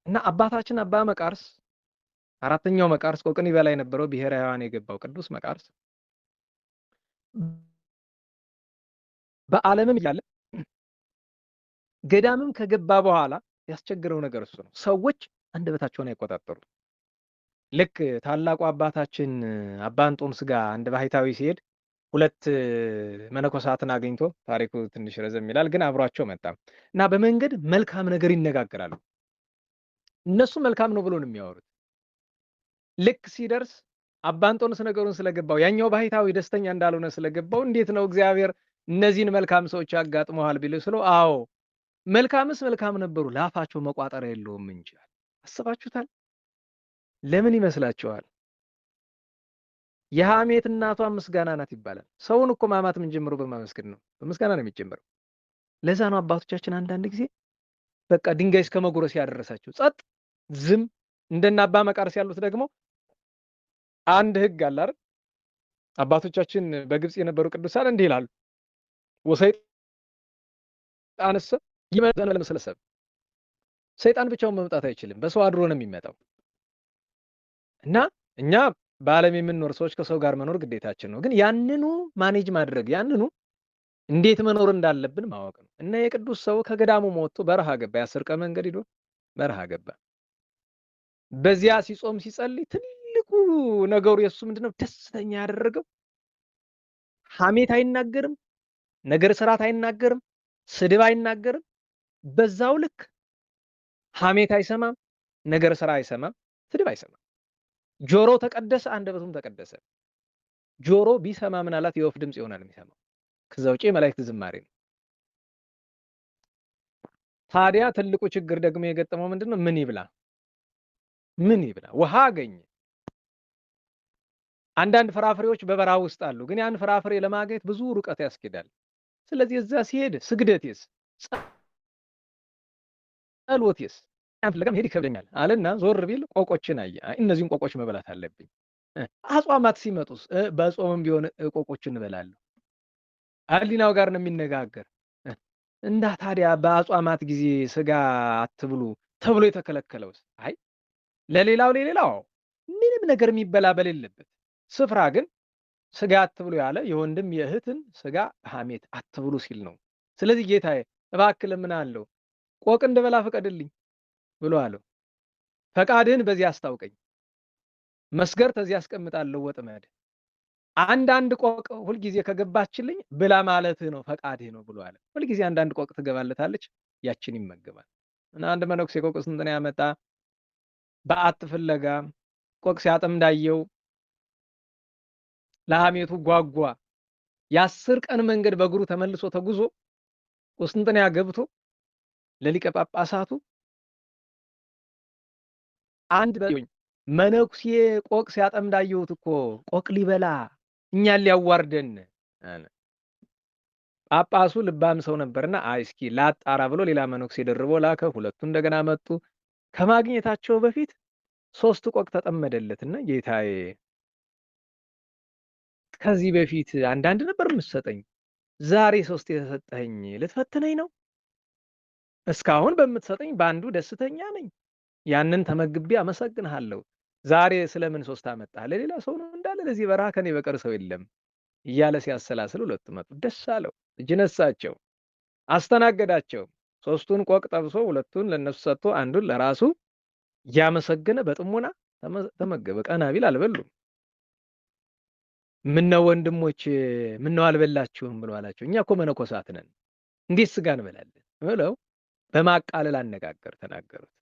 እና አባታችን አባ መቃርስ አራተኛው መቃርስ ቆቅን ይበላ የነበረው ብሔረ ሕያዋን የገባው ቅዱስ መቃርስ በዓለምም እያለ ገዳምም ከገባ በኋላ ያስቸግረው ነገር እሱ ነው። ሰዎች አንደበታቸውን አይቆጣጠሩም። ልክ ታላቁ አባታችን አባ እንጦንስ ጋር አንድ ባህታዊ ሲሄድ ሁለት መነኮሳትን አግኝቶ ታሪኩ ትንሽ ረዘም ይላል፣ ግን አብሯቸው መጣ እና በመንገድ መልካም ነገር ይነጋገራሉ። እነሱ መልካም ነው ብሎ ነው የሚያወሩት። ልክ ሲደርስ አባ እንጦንስ ነገሩን ስለገባው ያኛው ባህታዊ ደስተኛ እንዳልሆነ ስለገባው እንዴት ነው እግዚአብሔር እነዚህን መልካም ሰዎች ያጋጥመዋል ቢል ስለው አዎ መልካምስ መልካም ነበሩ ላፋቸው መቋጠሪያ የለውም እንጂ። አስባችሁታል? ለምን ይመስላችኋል? የሐሜት እናቷ ምስጋና ናት ይባላል። ሰውን እኮ ማማት የምንጀምረው በማመስገን ነው፣ በምስጋና ነው የሚጀምረው። ለዛ ነው አባቶቻችን አንዳንድ ጊዜ በቃ ድንጋይ እስከ መጉረስ ያደረሳቸው ጸጥ ዝም። እንደና አባ መቃርስ ያሉት ደግሞ አንድ ህግ አለ አይደል? አባቶቻችን በግብጽ የነበሩ ቅዱሳን እንዲህ ይላሉ፣ ወሰይጣንሰ ይመጣል ለምስለሰብ። ሰይጣን ብቻውን መምጣት አይችልም፣ በሰው አድሮ ነው የሚመጣው። እና እኛ በዓለም የምንኖር ሰዎች ከሰው ጋር መኖር ግዴታችን ነው። ግን ያንኑ ማኔጅ ማድረግ ያንኑ እንዴት መኖር እንዳለብን ማወቅ ነው። እና የቅዱስ ሰው ከገዳሙ ወጥቶ በረሃ ገባ። የ10 ቀን መንገድ ሄዶ በረሃ ገባ። በዚያ ሲጾም ሲጸልይ ትልቁ ነገሩ የሱ ምንድነው? ደስተኛ ያደረገው ሐሜት አይናገርም፣ ነገር ስራት አይናገርም፣ ስድብ አይናገርም። በዛው ልክ ሐሜት አይሰማም፣ ነገር ስራ አይሰማም፣ ስድብ አይሰማም። ጆሮ ተቀደሰ፣ አንደበቱም ተቀደሰ። ጆሮ ቢሰማ ምናላት የወፍ ድምጽ ይሆናል የሚሰማው፣ ከዛ ውጪ መላእክት ዝማሬ ነው። ታዲያ ትልቁ ችግር ደግሞ የገጠመው ምንድነው? ምን ይብላ ምን ይብላ? ውሃ አገኘ። አንዳንድ ፍራፍሬዎች በበረሃ ውስጥ አሉ፣ ግን ያን ፍራፍሬ ለማግኘት ብዙ ርቀት ያስኬዳል። ስለዚህ እዛ ሲሄድ ስግደቴስ ጸሎቴስ ያን ፍለጋ መሄድ ይከብደኛል አለና ዞር ቢል ቆቆችን አየ። እነዚህን ቆቆች መብላት አለብኝ። አጽዋማት ሲመጡስ በጾምም ቢሆን ቆቆችን እንበላለሁ። ህሊናው ጋር ነው የሚነጋገር። እንዳ ታዲያ በአጽዋማት ጊዜ ስጋ አትብሉ ተብሎ የተከለከለውስ? አይ ለሌላው ምንም ነገር የሚበላ በሌለበት ስፍራ ግን ስጋ አትብሉ ያለ የወንድም የእህትን ስጋ ሐሜት አትብሉ ሲል ነው። ስለዚህ ጌታዬ እባክህ ለምናለሁ ቆቅ እንድበላ ፍቀድልኝ ብሎ አለው። ፈቃድህን በዚህ አስታውቀኝ፣ መስገር ተዚህ አስቀምጣለሁ ወጥመድ። አንዳንድ ቆቅ ሁልጊዜ ከገባችልኝ ብላ ማለትህ ነው ፈቃድህ ነው ብሎ አለ። ሁልጊዜ አንዳንድ ቆቅ ትገባለታለች፣ ያችን ይመገባል። እና አንድ መነኩሴ ቆቅ ስንት ነው ያመጣ? በዓት ፍለጋ ቆቅ ሲያጠምዳየው ለሐሜቱ ጓጓ። የ10 ቀን መንገድ በእግሩ ተመልሶ ተጉዞ ቁስጥንጥንያ ገብቶ ለሊቀ ጳጳሳቱ አንድ መነኩሴ ቆቅ ሲያጠምዳየውት እኮ ቆቅ ሊበላ እኛን ሊያዋርደን አለ። ጳጳሱ ልባም ሰው ነበርና አይ እስኪ ላጣራ ብሎ ሌላ መነኩሴ ደርቦ ላከ። ሁለቱ እንደገና መጡ። ከማግኘታቸው በፊት 3 ቆቅ ተጠመደለትና ጌታዬ ከዚህ በፊት አንዳንድ ነበር የምትሰጠኝ፣ ዛሬ 3 የተሰጠኝ ልትፈትነኝ ነው? እስካሁን በምትሰጠኝ በአንዱ ደስተኛ ነኝ፣ ያንን ተመግቤ አመሰግንሃለሁ። ዛሬ ስለምን 3 አመጣህ? ለሌላ ሰው ነው እንዳለ ለዚህ በረሃ ከኔ በቀር ሰው የለም እያለ ሲያሰላስል ሁለቱ መጡ። ደስ አለው፣ እጅ ነሳቸው፣ አስተናገዳቸው። 3ቱን ቆቅ ጠብሶ 2ቱን ለነሱ ሰጥቶ አንዱን ለራሱ እያመሰገነ በጥሞና ተመገበ። ቀና ቢል አልበሉም። ምነው ወንድሞች ምነው አልበላችሁም ብሎ አላቸው። እኛ እኮ መነኮሳት ነን፣ እንዴት ስጋ እንበላለን ብለው በማቃለል አነጋገር ተናገሩት።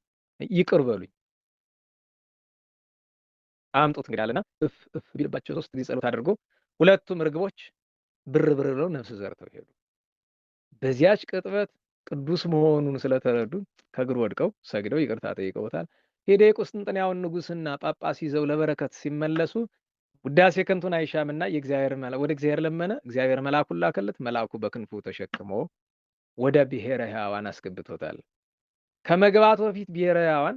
ይቅር በሉኝ አምጡት እንግዲህ አለና እፍ ቢልባቸው 3 ጊዜ ጸሎት አድርጎ 2ቱም ርግቦች ብር ብለው ነፍስ ዘርተው ሄዱ። በዚያች ቅጥበት ቅዱስ መሆኑን ስለተረዱ ከእግሩ ወድቀው ሰግደው ይቅርታ ጠይቀውታል። ሄደ የቁስጥንጥንያውን ንጉስና ጳጳስ ይዘው ለበረከት ሲመለሱ ውዳሴ ከንቱን አይሻምና ወደ እግዚአብሔር ለመነ። እግዚአብሔር መልአኩን ላከለት። መልአኩ በክንፉ ተሸክሞ ወደ ብሔረ ሕያዋን አስገብቶታል። ከመግባቱ በፊት ብሔረ ሕያዋን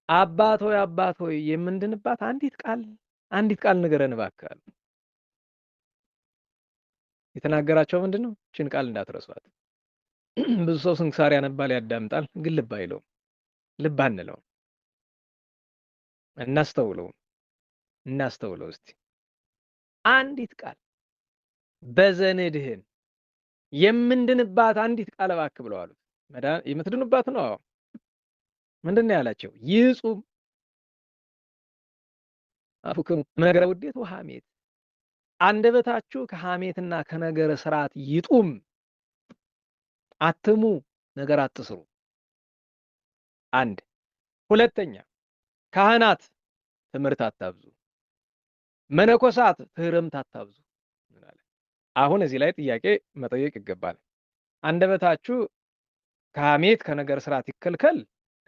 አባት ሆይ የምንድንባት አንዲት ቃል ንገረን እባክህ አሉ። የተናገራቸው ምንድን ነው? ይህችን ቃል እንዳትረሷት። ብዙ ሰው ስንክሳር ያነባል፣ ያዳምጣል፣ ግን ልብ አይለውም። ልብ አንለውም። እናስተውለው እስቲ። አንዲት ቃል በዘንድህን የምንድንባት አንዲት ቃል እባክህ ብለው አሉት። የምትድኑባት ነው። አዎ። ምንድን ነው ያላቸው? ይጹም አፉክሙ እምነገረ ውዴት ወሐሜት፣ አንደበታችሁ ከሐሜትና ከነገረ ስርዓት ይጡም። አትሙ፣ ነገር አትስሩ። አንድ። ሁለተኛ ካህናት ትምህርት አታብዙ፣ መነኮሳት ትህርምት አታብዙ። አሁን እዚህ ላይ ጥያቄ መጠየቅ ይገባል። አንደበታችሁ ከሐሜት ከነገር ስርዓት ይከልከል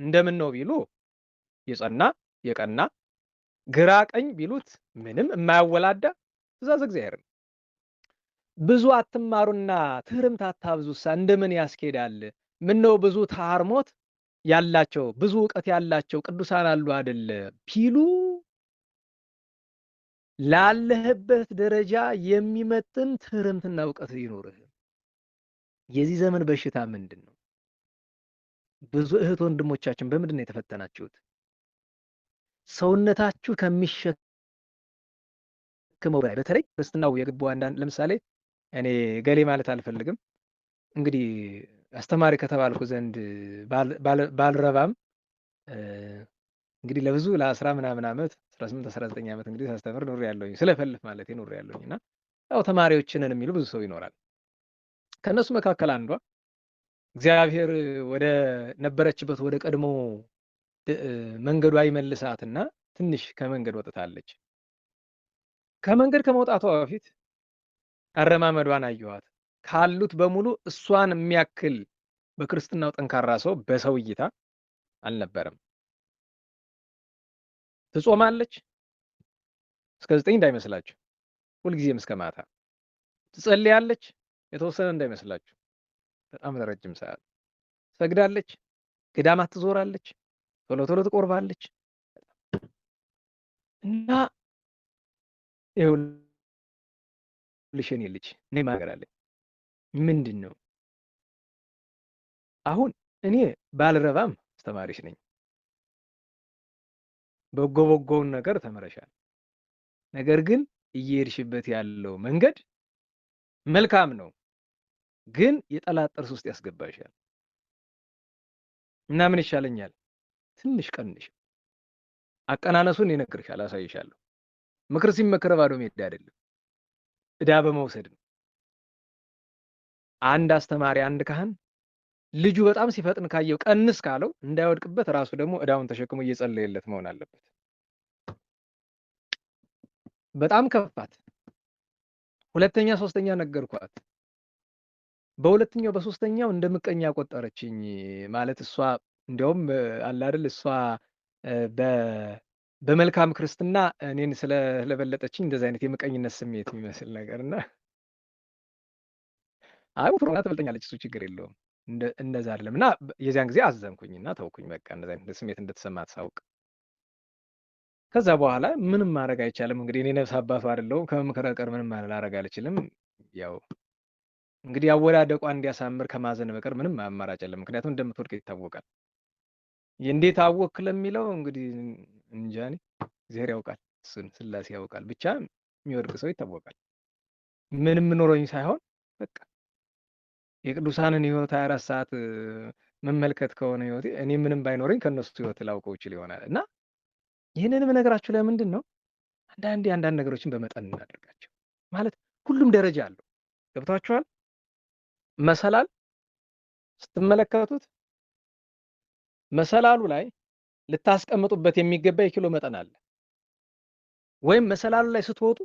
እንደምን ነው ቢሉ የጸና የቀና፣ ግራ ቀኝ ቢሉት ምንም የማያወላዳ ትእዛዝ እግዚአብሔር ነው። ብዙ አትማሩና ትህርምት አታብዙሳ እንደምን ያስኬዳል? ምን ነው ብዙ ታርሞት ያላቸው ብዙ ዕውቀት ያላቸው ቅዱሳን አሉ አይደለ ቢሉ ላለህበት ደረጃ የሚመጥን ትህርምትና ዕውቀት ይኖርህ። የዚህ ዘመን በሽታ ምንድን ነው? ብዙ እህት ወንድሞቻችን በምንድን ነው የተፈተናችሁት? ሰውነታችሁ ከሚሸከመው በላይ በተለይ ክርስትናው የገቡ አንዳንድ ለምሳሌ እኔ ገሌ ማለት አልፈልግም፣ እንግዲህ አስተማሪ ከተባልኩ ዘንድ ባልረባም እንግዲህ ለብዙ ለ10 ምናምን ዓመት 18 19 ዓመት እንግዲህ ሳስተምር ኖሬያለሁኝ። ስለፈልፍ ማለት ኖሬያለሁኝ እና ያው ተማሪዎችንን የሚሉ ብዙ ሰው ይኖራል። ከነሱ መካከል አንዷ እግዚአብሔር ወደ ነበረችበት ወደ ቀድሞ መንገዷ ይመልሳትና ትንሽ ከመንገድ ወጥታለች። ከመንገድ ከመውጣቷ በፊት አረማመዷን አየኋት። ካሉት በሙሉ እሷን የሚያክል በክርስትናው ጠንካራ ሰው በሰው እይታ አልነበረም። ትጾማለች እስከ 9 እንዳይመስላችሁ፣ ሁልጊዜም እስከ ማታ ትጸልያለች፣ የተወሰነ እንዳይመስላችሁ፣ በጣም ለረጅም ሰዓት ሰግዳለች፣ ገዳማት ትዞራለች፣ ቶሎ ቶሎ ትቆርባለች እና ይኸውልሽ የኔ ልጅ እኔ ማገር አለኝ። ምንድን ነው አሁን እኔ ባልረባም አስተማሪሽ ነኝ። በጎውን ነገር ተምረሻል። ነገር ግን እየሄድሽበት ያለው መንገድ መልካም ነው፣ ግን የጠላት ጥርስ ውስጥ ያስገባሻል እና ምን ይሻለኛል? ትንሽ ቀንሽ። አቀናነሱን ይነግርሻል፣ አሳይሻለሁ። ምክር ሲመከር ባዶ ሜዳ አይደለም፣ ዕዳ በመውሰድ ነው። አንድ አስተማሪ አንድ ካህን ልጁ በጣም ሲፈጥን ካየው ቀንስ ካለው እንዳይወድቅበት ራሱ ደግሞ ዕዳውን ተሸክሞ እየጸለየለት መሆን አለበት። በጣም ከፋት። ሁለተኛ ሶስተኛ ነገርኳት። በሁለተኛው በሶስተኛው እንደ ምቀኛ ቆጠረችኝ። ማለት እሷ እንዲያውም አለ አይደል እሷ በመልካም ክርስትና እኔን ስለበለጠችኝ እንደዚህ አይነት የምቀኝነት ስሜት የሚመስል ነገርና አይ ፕሮና ትበልጠኛለች፣ እሱ ችግር የለውም እንደዛ አይደለም። እና የዚያን ጊዜ አዘንኩኝና ተውኩኝ። በቃ እንደዚህ አይነት ስሜት እንደተሰማት ሳውቅ ከዛ በኋላ ምንም ማድረግ አይቻልም። እንግዲህ እኔ ነፍስ አባቱ አይደለሁም፣ ከመምከር በቀር ምንም ላደርግ አልችልም። ያው እንግዲህ አወዳደቋ እንዲያሳምር ከማዘን በቀር ምንም አማራጭ የለም። ምክንያቱም እንደምትወድቅ ይታወቃል። እንዴት አወክ ለሚለው እንግዲህ እንጃ እኔ እግዚአብሔር ያውቃል፣ እሱን ስላሴ ያውቃል። ብቻ የሚወድቅ ሰው ይታወቃል። ምንም ኖሮኝ ሳይሆን በቃ የቅዱሳንን ሕይወት 24 ሰዓት መመልከት ከሆነ ሕይወቴ እኔ ምንም ባይኖረኝ ከነሱ ሕይወት ላውቀው ይችል ይሆናል። እና ይህንንም ነገራችሁ ለምንድን ነው አንዳንድ ነገሮችን በመጠን እናደርጋቸው። ማለት ሁሉም ደረጃ አለው። ገብታችኋል? መሰላል ስትመለከቱት መሰላሉ ላይ ልታስቀምጡበት የሚገባ የኪሎ መጠን አለ። ወይም መሰላሉ ላይ ስትወጡ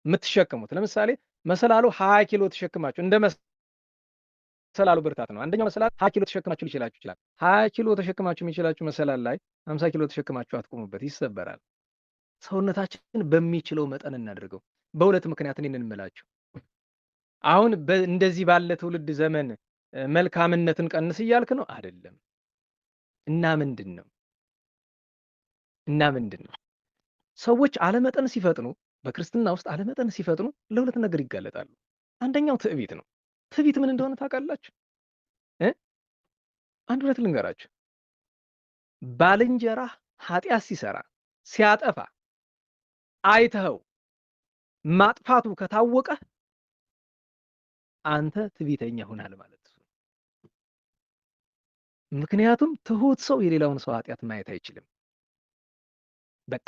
የምትሸከሙት ለምሳሌ መሰላሉ 20 ኪሎ ተሸክማችሁ እንደ መሰላሉ ብርታት ነው። አንደኛው መሰላል 20 ኪሎ ተሸክማችሁ ሊችላችሁ ይችላል። 20 ኪሎ ተሸክማችሁ የሚችላችሁ መሰላል ላይ 50 ኪሎ ተሸክማችሁ አትቆሙበት፣ ይሰበራል። ሰውነታችን በሚችለው መጠን እናድርገው። በሁለት ምክንያት እኔን እንምላችሁ አሁን እንደዚህ ባለ ትውልድ ዘመን መልካምነትን ቀንስ እያልክ ነው አይደለም። እና ምንድን ነው እና ምንድነው ሰዎች አለመጠን ሲፈጥኑ በክርስትና ውስጥ አለመጠን ሲፈጥኑ ለሁለት ነገር ይጋለጣሉ። አንደኛው ትዕቢት ነው። ትዕቢት ምን እንደሆነ ታውቃላችሁ? አንድ ሁለት ልንገራችሁ። ባልንጀራህ ኃጢአት ሲሰራ ሲያጠፋ አይተኸው ማጥፋቱ ከታወቀ አንተ ትዕቢተኛ ሆናል ማለት ነው። ምክንያቱም ትሁት ሰው የሌላውን ሰው ኃጢአት ማየት አይችልም። በቃ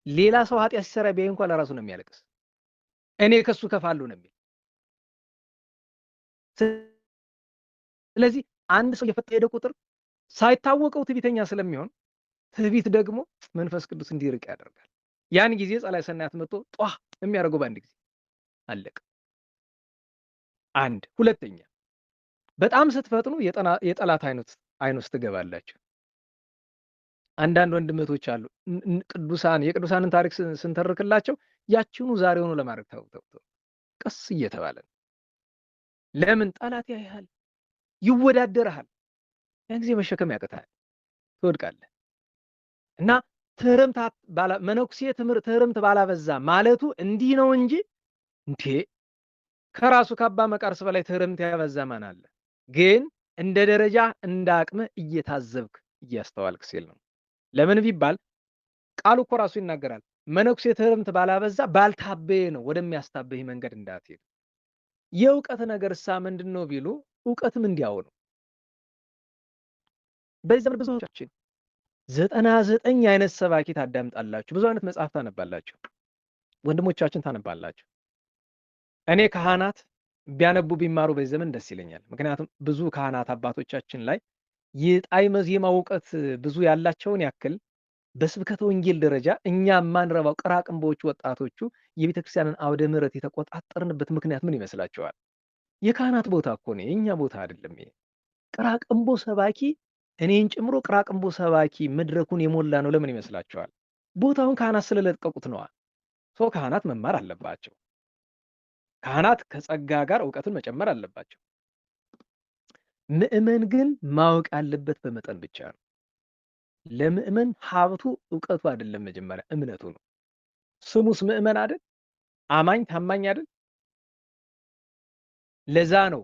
ሌላ ሰው ኃጢአት ሲሰራ ቢያይ እንኳን ለራሱ ነው የሚያለቅስ። እኔ ከሱ ከፋለሁ ነው የሚል። ስለዚህ አንድ ሰው እየፈጠነ ሄደ ቁጥር ሳይታወቀው ትዕቢተኛ ስለሚሆን ትዕቢት ደግሞ መንፈስ ቅዱስ እንዲርቅ ያደርጋል። ያን ጊዜ ጸላይ ሰናያት መጥቶ ጧ የሚያደርገው በአንድ ጊዜ አለቀ። አንድ ሁለተኛ በጣም ስትፈጥኑ የጠላት አይን ውስጥ ትገባላችሁ። አንዳንድ ወንድመቶች አሉ ቅዱሳን የቅዱሳንን ታሪክ ስንተርክላቸው ያችኑ ዛሬውኑ ለማድረግ ተው ቀስ እየተባለ ለምን ጠላት ያይሃል፣ ይወዳደርሃል። ያን ጊዜ መሸከም ያቅታል፣ ትወድቃለህ። እና መነኩሴ ትህርምት ባላበዛ ማለቱ እንዲህ ነው እንጂ እንዴ ከራሱ ከአባ መቃርስ በላይ ትህርምት ያበዛ ማን አለ? ግን እንደ ደረጃ እንደ አቅምህ እየታዘብክ እያስተዋልክ ሲል ነው። ለምን ቢባል ቃሉ እኮ ራሱ ይናገራል። መነኩሴ ትህርምት ባላበዛ ባልታበየ ነው ወደሚያስታበይ መንገድ እንዳትሄድ። የእውቀት ነገር እሳ ምንድን ነው ቢሉ እውቀትም እንዲያው ነው። በዚህ ዘመን ብዙዎቻችን 99 አይነት ሰባኪ ታዳምጣላችሁ፣ ብዙ አይነት መጽሐፍ ታነባላችሁ፣ ወንድሞቻችን ታነባላችሁ። እኔ ካህናት ቢያነቡ ቢማሩ በዚህ ዘመን ደስ ይለኛል። ምክንያቱም ብዙ ካህናት አባቶቻችን ላይ የጣዕመ ዜማ እውቀት ብዙ ያላቸውን ያክል በስብከተ ወንጌል ደረጃ እኛ ማንረባው ቅራቅንቦቹ ወጣቶቹ የቤተክርስቲያንን አውደ ምሕረት የተቆጣጠርንበት ምክንያት ምን ይመስላችኋል? የካህናት ቦታ እኮ ነው፣ የኛ ቦታ አይደለም። ይሄ ቅራቅንቦ ሰባኪ እኔን ጨምሮ ቅራቅንቦ ሰባኪ መድረኩን የሞላ ነው። ለምን ይመስላችኋል? ቦታውን ካህናት ስለለቀቁት ነዋ። ሰው ካህናት መማር አለባቸው። ካህናት ከጸጋ ጋር እውቀትን መጨመር አለባቸው። ምእመን ግን ማወቅ ያለበት በመጠን ብቻ ነው። ለምእመን ሀብቱ እውቀቱ አይደለም፣ መጀመሪያ እምነቱ ነው። ስሙስ ምእመን አይደል? አማኝ ታማኝ አይደል? ለዛ ነው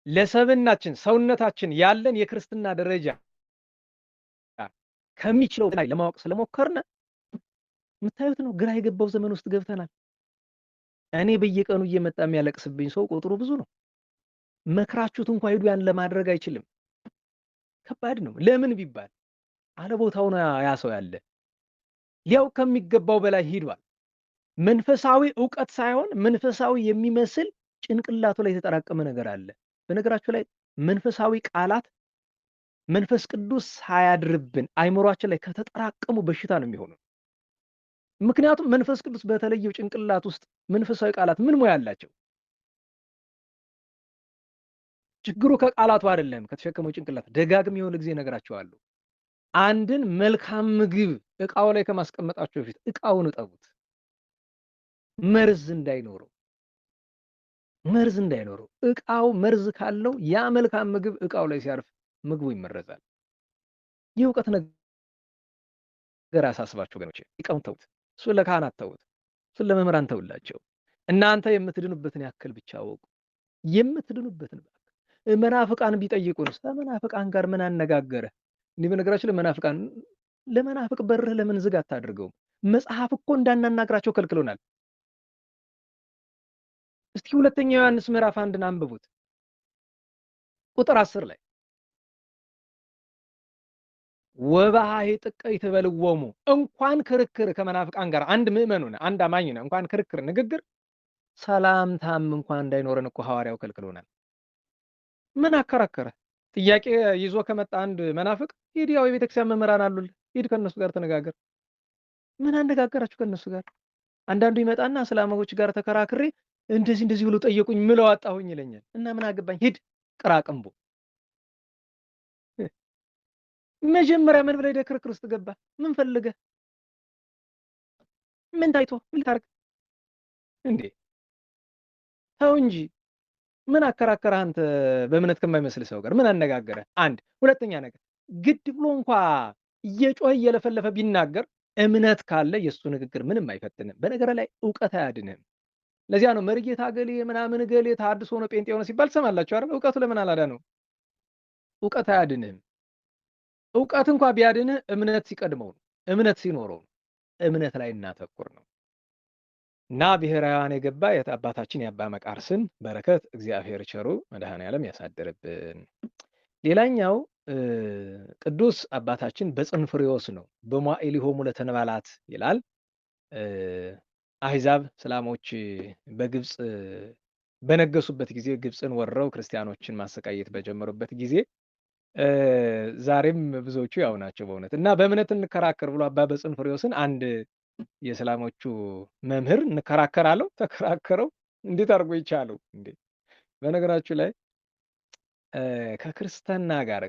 ለሰብናችን ሰውነታችን ያለን የክርስትና ደረጃ ከሚችለው ላይ ለማወቅ ስለሞከርነ የምታዩት ነው። ግራ የገባው ዘመን ውስጥ ገብተናል። እኔ በየቀኑ እየመጣ የሚያለቅስብኝ ሰው ቁጥሩ ብዙ ነው። መክራችሁት እንኳን ሄዱ ያን ለማድረግ አይችልም። ከባድ ነው። ለምን ቢባል አለቦታው ነው ያ ሰው ያለ። ሊያው ከሚገባው በላይ ሂዷል። መንፈሳዊ ዕውቀት ሳይሆን መንፈሳዊ የሚመስል ጭንቅላቱ ላይ የተጠራቀመ ነገር አለ። በነገራችሁ ላይ መንፈሳዊ ቃላት መንፈስ ቅዱስ ሳያድርብን አይምሯችን ላይ ከተጠራቀሙ በሽታ ነው የሚሆነው። ምክንያቱም መንፈስ ቅዱስ በተለየው ጭንቅላት ውስጥ መንፈሳዊ ቃላት ምን ሙያ አላቸው? ችግሩ ከቃላቱ አይደለም፣ ከተሸከመው ጭንቅላት። ደጋግም የሆነ ጊዜ ነገራቸዋለሁ። አንድን መልካም ምግብ እቃው ላይ ከማስቀመጣችሁ በፊት እቃውን እጠቡት፣ መርዝ እንዳይኖረው። እቃው መርዝ ካለው ያ መልካም ምግብ እቃው ላይ ሲያርፍ ምግቡ ይመረዛል። የእውቀት ነገር አሳስባችሁ ወገኖቼ፣ እቃውን ተውት። እሱ ለካህናት ተውት፣ እሱ ለመምህራን ተውላቸው። እናንተ የምትድኑበትን ያክል ብቻ አወቁ። የምትድኑበትን መናፍቃን ቢጠይቁን ከመናፍቃን ጋር ምን አነጋገረ? እንዲህ በነገራችን ለመናፍቅ በርህ ለምን ዝግ አታድርገውም? መጽሐፍ እኮ እንዳናናግራቸው ከልክሎናል። እስቲ ሁለተኛ ዮሐንስ ምዕራፍ 1 አንብቡት ቁጥር 10 ላይ ወባሃይ ጥቀይ ተበልወሙ እንኳን ክርክር ከመናፍቃን ጋር አንድ ምእመን ሆነ አንድ አማኝ ነው እንኳን ክርክር ንግግር ሰላምታም እንኳን እንዳይኖረን እኮ ሐዋርያው ከልክሎናል። ምን አከራከረ? ጥያቄ ይዞ ከመጣ አንድ መናፍቅ ሂድ፣ ያው የቤተክርስቲያን መምህራን አሉልህ፣ ሂድ ከነሱ ጋር ተነጋገር። ምን አነጋገራችሁ ከነሱ ጋር? አንዳንዱ ይመጣና እስላማዎች ጋር ተከራክሬ እንደዚህ ብሎ ጠየቁኝ ምለው አጣሁኝ ይለኛል። እና ምን አገባኝ? ሂድ ቅራቅንቦ። መጀመሪያ ምን ብለህ ክርክር ውስጥ ገባ? ምን ፈልገህ? ምን ታይቶ ምን ታርግ እንዴ? ተው እንጂ። ምን አከራከረህ አንተ? በእምነት ከማይመስል ሰው ጋር ምን አነጋገረ? አንድ ሁለተኛ ነገር ግድ ብሎ እንኳን እየጮኸ እየለፈለፈ ቢናገር እምነት ካለ የእሱ ንግግር ምንም አይፈትንም። በነገር ላይ እውቀት አያድንህም። ለዚያ ነው መርጌታ ገሌ ምናምን ገሌ ተሐድሶ ነው ጴንጤ ሆነ ሲባል ትሰማላችሁ አይደል? እውቀቱ ለምን አላዳነው? እውቀት አያድንህም። እውቀት እንኳ ቢያድንህ እምነት ሲቀድመው ነው። እምነት ሲኖረው ነው። እምነት ላይ እናተኩር ነው እና ብሔራውያን የገባ አባታችን የአባ መቃርስን በረከት እግዚአብሔር ቸሩ መድኃኔዓለም ያሳድርብን። ሌላኛው ቅዱስ አባታችን በጽንፍሬዎስ ነው። በመዋዕሊሆሙ ለተንባላት ይላል። አሕዛብ እስላሞች በግብፅ በነገሱበት ጊዜ ግብፅን ወረው ክርስቲያኖችን ማሰቃየት በጀመሩበት ጊዜ ዛሬም ብዙዎቹ ያው ናቸው በእውነት እና በእምነት እንከራከር ብሎ አባ በጽንፍሬዎስን አንድ የእስላሞቹ መምህር እንከራከራለሁ ተከራከረው። እንዴት አድርጎ ይቻለው እንዴ? በነገራችሁ ላይ ከክርስትና ጋር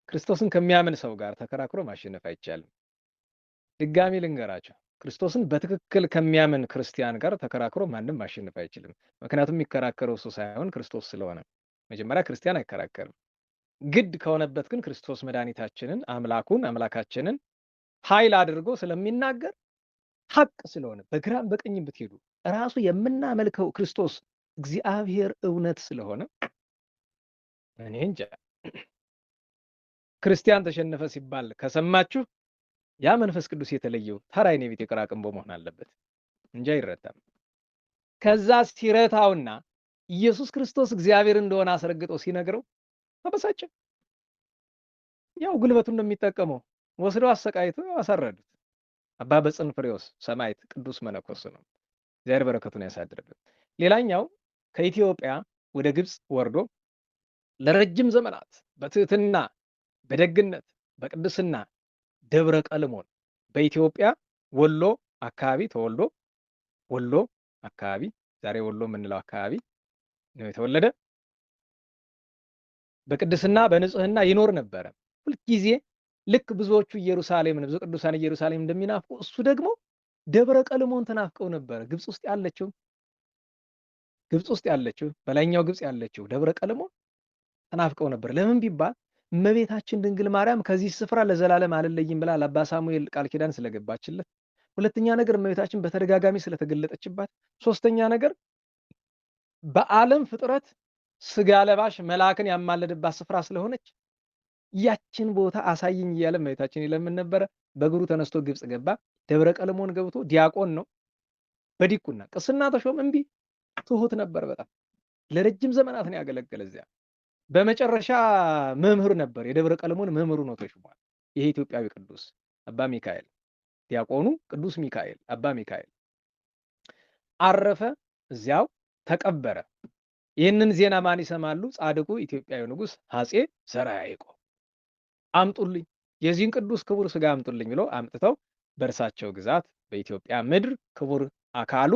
ክርስቶስን ከሚያምን ሰው ጋር ተከራክሮ ማሸነፍ አይቻልም። ድጋሚ ልንገራቸው፣ ክርስቶስን በትክክል ከሚያምን ክርስቲያን ጋር ተከራክሮ ማንም ማሸነፍ አይችልም። ምክንያቱም የሚከራከረው እሱ ሳይሆን ክርስቶስ ስለሆነ። መጀመሪያ ክርስቲያን አይከራከርም። ግድ ከሆነበት ግን ክርስቶስ መድኃኒታችንን አምላካችንን ኃይል አድርጎ ስለሚናገር ሐቅ ስለሆነ በግራም በቀኝም ብትሄዱ ራሱ የምናመልከው ክርስቶስ እግዚአብሔር እውነት ስለሆነ እኔ እንጃ ክርስቲያን ተሸነፈ ሲባል ከሰማችሁ ያ መንፈስ ቅዱስ የተለየው ተራ የኔ ቤት የቅራቅንቦ መሆን አለበት እንጂ አይረታም። ከዛ ሲረታውና ኢየሱስ ክርስቶስ እግዚአብሔር እንደሆነ አስረግጦ ሲነግረው ተበሳጨ። ያው ጉልበቱን ነው የሚጠቀመው። ወስደው አሰቃይተው አሳረዱት። አባ በጽንፍሬዎስ ሰማዕት ቅዱስ መነኮስ ነው። እግዚአብሔር በረከቱን ያሳድርብን። ሌላኛው ከኢትዮጵያ ወደ ግብፅ ወርዶ ለረጅም ዘመናት በትህትና በደግነት በቅድስና ደብረ ቀልሞን በኢትዮጵያ ወሎ አካባቢ ተወልዶ ወሎ አካባቢ ዛሬ ወሎ የምንለው አካባቢ ነው የተወለደ። በቅድስና በንጽህና ይኖር ነበረ። ሁልጊዜ ልክ ብዙዎቹ ኢየሩሳሌምን ብዙ ቅዱሳን ኢየሩሳሌም እንደሚናፍቁ እሱ ደግሞ ደብረ ቀልሞን ተናፍቀው ነበረ። ግብፅ ውስጥ ያለችው በላይኛው ግብፅ ያለችው ደብረ ቀልሞን ተናፍቀው ነበር። ለምን ቢባል እመቤታችን ድንግል ማርያም ከዚህ ስፍራ ለዘላለም አልለይም ብላ ለአባ ሳሙኤል ቃል ኪዳን ስለገባችለት፣ ሁለተኛ ነገር እመቤታችን በተደጋጋሚ ስለተገለጠችባት፣ ሶስተኛ ነገር በዓለም ፍጥረት ስጋ ለባሽ መልአክን ያማለድባት ስፍራ ስለሆነች ያችን ቦታ አሳይኝ እያለ እመቤታችን ይለምን ነበረ። በእግሩ ተነስቶ ግብፅ ገባ። ደብረ ቀልሞን ገብቶ ዲያቆን ነው። በዲቁና ቅስና ተሾም እምቢ። ትሁት ነበር በጣም ለረጅም ዘመናት ነው ያገለገለ እዚያ። በመጨረሻ መምህር ነበር። የደብረ ቀልሞን መምህሩ ነው ተሾሟል። ይሄ ኢትዮጵያዊ ቅዱስ አባ ሚካኤል ዲያቆኑ ቅዱስ ሚካኤል አባ ሚካኤል አረፈ። እዚያው ተቀበረ። ይህንን ዜና ማን ይሰማሉ? ጻድቁ ኢትዮጵያዊ ንጉሥ አፄ ዘርዓ ያዕቆብ አምጡልኝ፣ የዚህን ቅዱስ ክቡር ስጋ አምጡልኝ ብለው አምጥተው በእርሳቸው ግዛት በኢትዮጵያ ምድር ክቡር አካሉ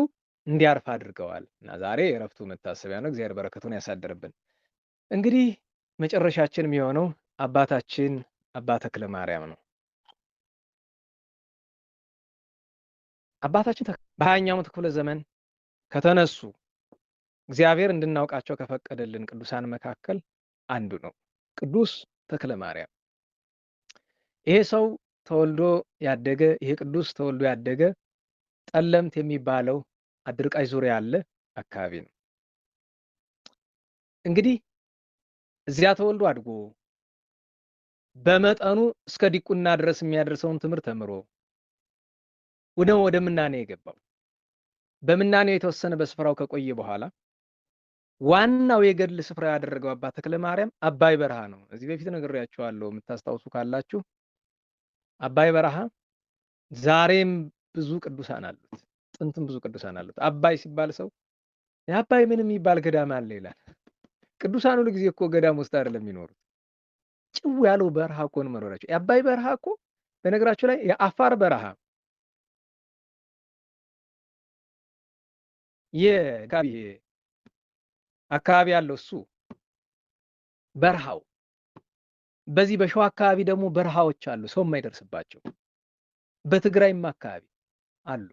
እንዲያርፍ አድርገዋል እና ዛሬ የእረፍቱ መታሰቢያ ነው። እግዚአብሔር በረከቱን ያሳድርብን። እንግዲህ መጨረሻችን የሚሆነው አባታችን አባ ተክለ ማርያም ነው። አባታችን በ20ኛው ክፍለ ዘመን ከተነሱ እግዚአብሔር እንድናውቃቸው ከፈቀደልን ቅዱሳን መካከል አንዱ ነው ቅዱስ ተክለ ማርያም። ይሄ ሰው ተወልዶ ያደገ ይሄ ቅዱስ ተወልዶ ያደገ ጠለምት የሚባለው አድርቃይ ዙሪያ ያለ አካባቢ ነው። እንግዲህ እዚያ ተወልዶ አድጎ በመጠኑ እስከ ዲቁና ድረስ የሚያደርሰውን ትምህርት ተምሮ ወደ ምናኔ የገባው በምናኔ የተወሰነ በስፍራው ከቆየ በኋላ ዋናው የገድል ስፍራ ያደረገው አባ ተክለ ማርያም አባይ በረሃ ነው። እዚህ በፊት ነግሬያችኋለሁ የምታስታውሱ ካላችሁ። አባይ በረሃ ዛሬም ብዙ ቅዱሳን አሉት፣ ጥንትም ብዙ ቅዱሳን አሉት። አባይ ሲባል ሰው የአባይ ምን የሚባል ገዳም አለ ይላል። ቅዱሳን ሁሉ ጊዜ እኮ ገዳም ውስጥ አይደለም የሚኖሩት። ጭው ያለው በረሃ እኮ ነው መኖራቸው። የአባይ በረሃ እኮ በነገራችሁ ላይ የአፋር በረሃ የጋቢ አካባቢ ያለው እሱ በረሃው። በዚህ በሸዋ አካባቢ ደግሞ በረሃዎች አሉ ሰው የማይደርስባቸው። በትግራይም አካባቢ አሉ።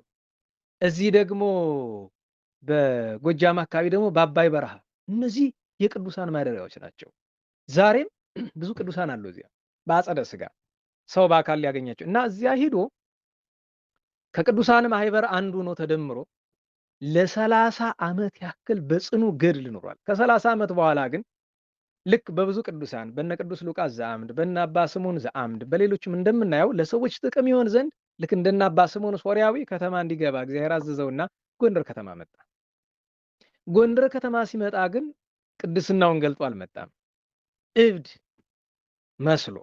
እዚህ ደግሞ በጎጃም አካባቢ ደግሞ በአባይ በረሃ። እነዚህ የቅዱሳን ማደሪያዎች ናቸው። ዛሬም ብዙ ቅዱሳን አሉ እዚያ በአጸደ ስጋ። ሰው በአካል ሊያገኛቸው እና እዚያ ሂዶ ከቅዱሳን ማህበር አንዱ ነው ተደምሮ ለ30 ዓመት ያክል በጽኑ ገድል ኖሯል። ከ30 ዓመት በኋላ ግን ልክ በብዙ ቅዱሳን በነ ቅዱስ ሉቃስ ዘአምድ፣ በነ አባ ስምዖን ዘአምድ፣ በሌሎችም እንደምናየው ለሰዎች ጥቅም ይሆን ዘንድ ልክ እንደነ አባ ስምዖን ሶርያዊ ከተማ እንዲገባ እግዚአብሔር አዘዘውና ጎንደር ከተማ መጣ። ጎንደር ከተማ ሲመጣ ግን ቅድስናውን ገልጦ አልመጣም። እብድ መስሎ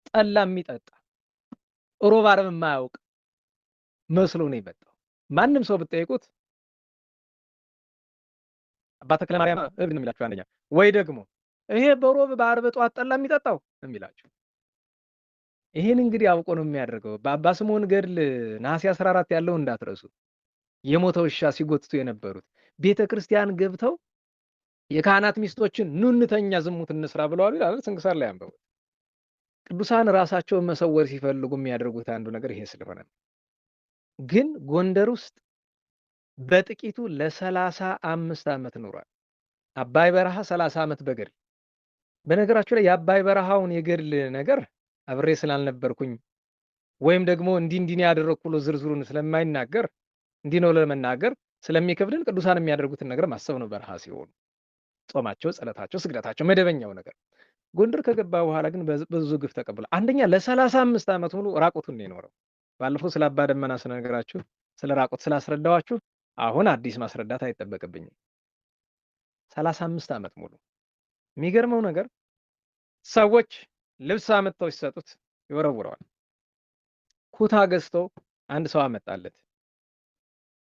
ጠላ የሚጠጣ ሮብ ዓርብ የማያውቅ መስሎ ነው የመጣው። ማንም ሰው ብትጠይቁት አባ ተክለ ማርያም እብድ ነው የሚላችሁ አንደኛ፣ ወይ ደግሞ ይሄ በሮብ በዓርብ ጠዋት ጠላ የሚጠጣው ነው የሚላችሁ። ይሄን እንግዲህ አውቆ ነው የሚያደርገው። በአባ ስምዖን ገድል ነሐሴ 14 ያለው እንዳትረሱ። የሞተ ውሻ ሲጎትቱ የነበሩት ቤተ ክርስቲያን ገብተው የካህናት ሚስቶችን ኑ እንተኛ ዝሙት እንስራ ብለዋል ይላል ስንክሳር ላይ አንበቡ። ቅዱሳን ራሳቸውን መሰወር ሲፈልጉ የሚያደርጉት አንዱ ነገር ይሄ ስለሆነ ነው። ግን ጎንደር ውስጥ በጥቂቱ ለ35 ዓመት ኖሯል። አባይ በረሃ 30 ዓመት በገድል። በነገራችሁ ላይ የአባይ በረሃውን የገድል ነገር አብሬ ስላልነበርኩኝ ወይም ደግሞ እንዲህ ያደረኩ ብሎ ዝርዝሩን ስለማይናገር እንዲህ ነው ለመናገር ስለሚከብድን ቅዱሳን የሚያደርጉትን ነገር ማሰብ ነው። በረሃ ሲሆኑ ጾማቸው፣ ጸሎታቸው፣ ስግደታቸው መደበኛው ነገር። ጎንደር ከገባ በኋላ ግን ብዙ ግፍ ተቀብሏል። አንደኛ ለ35 ዓመት ሙሉ ራቁቱን ነው የኖረው። ባለፈው ስለ አባ ደመና ስነግራችሁ ስለ ራቁት ስላስረዳዋችሁ አሁን አዲስ ማስረዳት አይጠበቅብኝም። 35 ዓመት ሙሉ የሚገርመው ነገር ሰዎች ልብስ አመጣው ሲሰጡት ይወረውረዋል። ኩታ ገዝተው አንድ ሰው አመጣለት።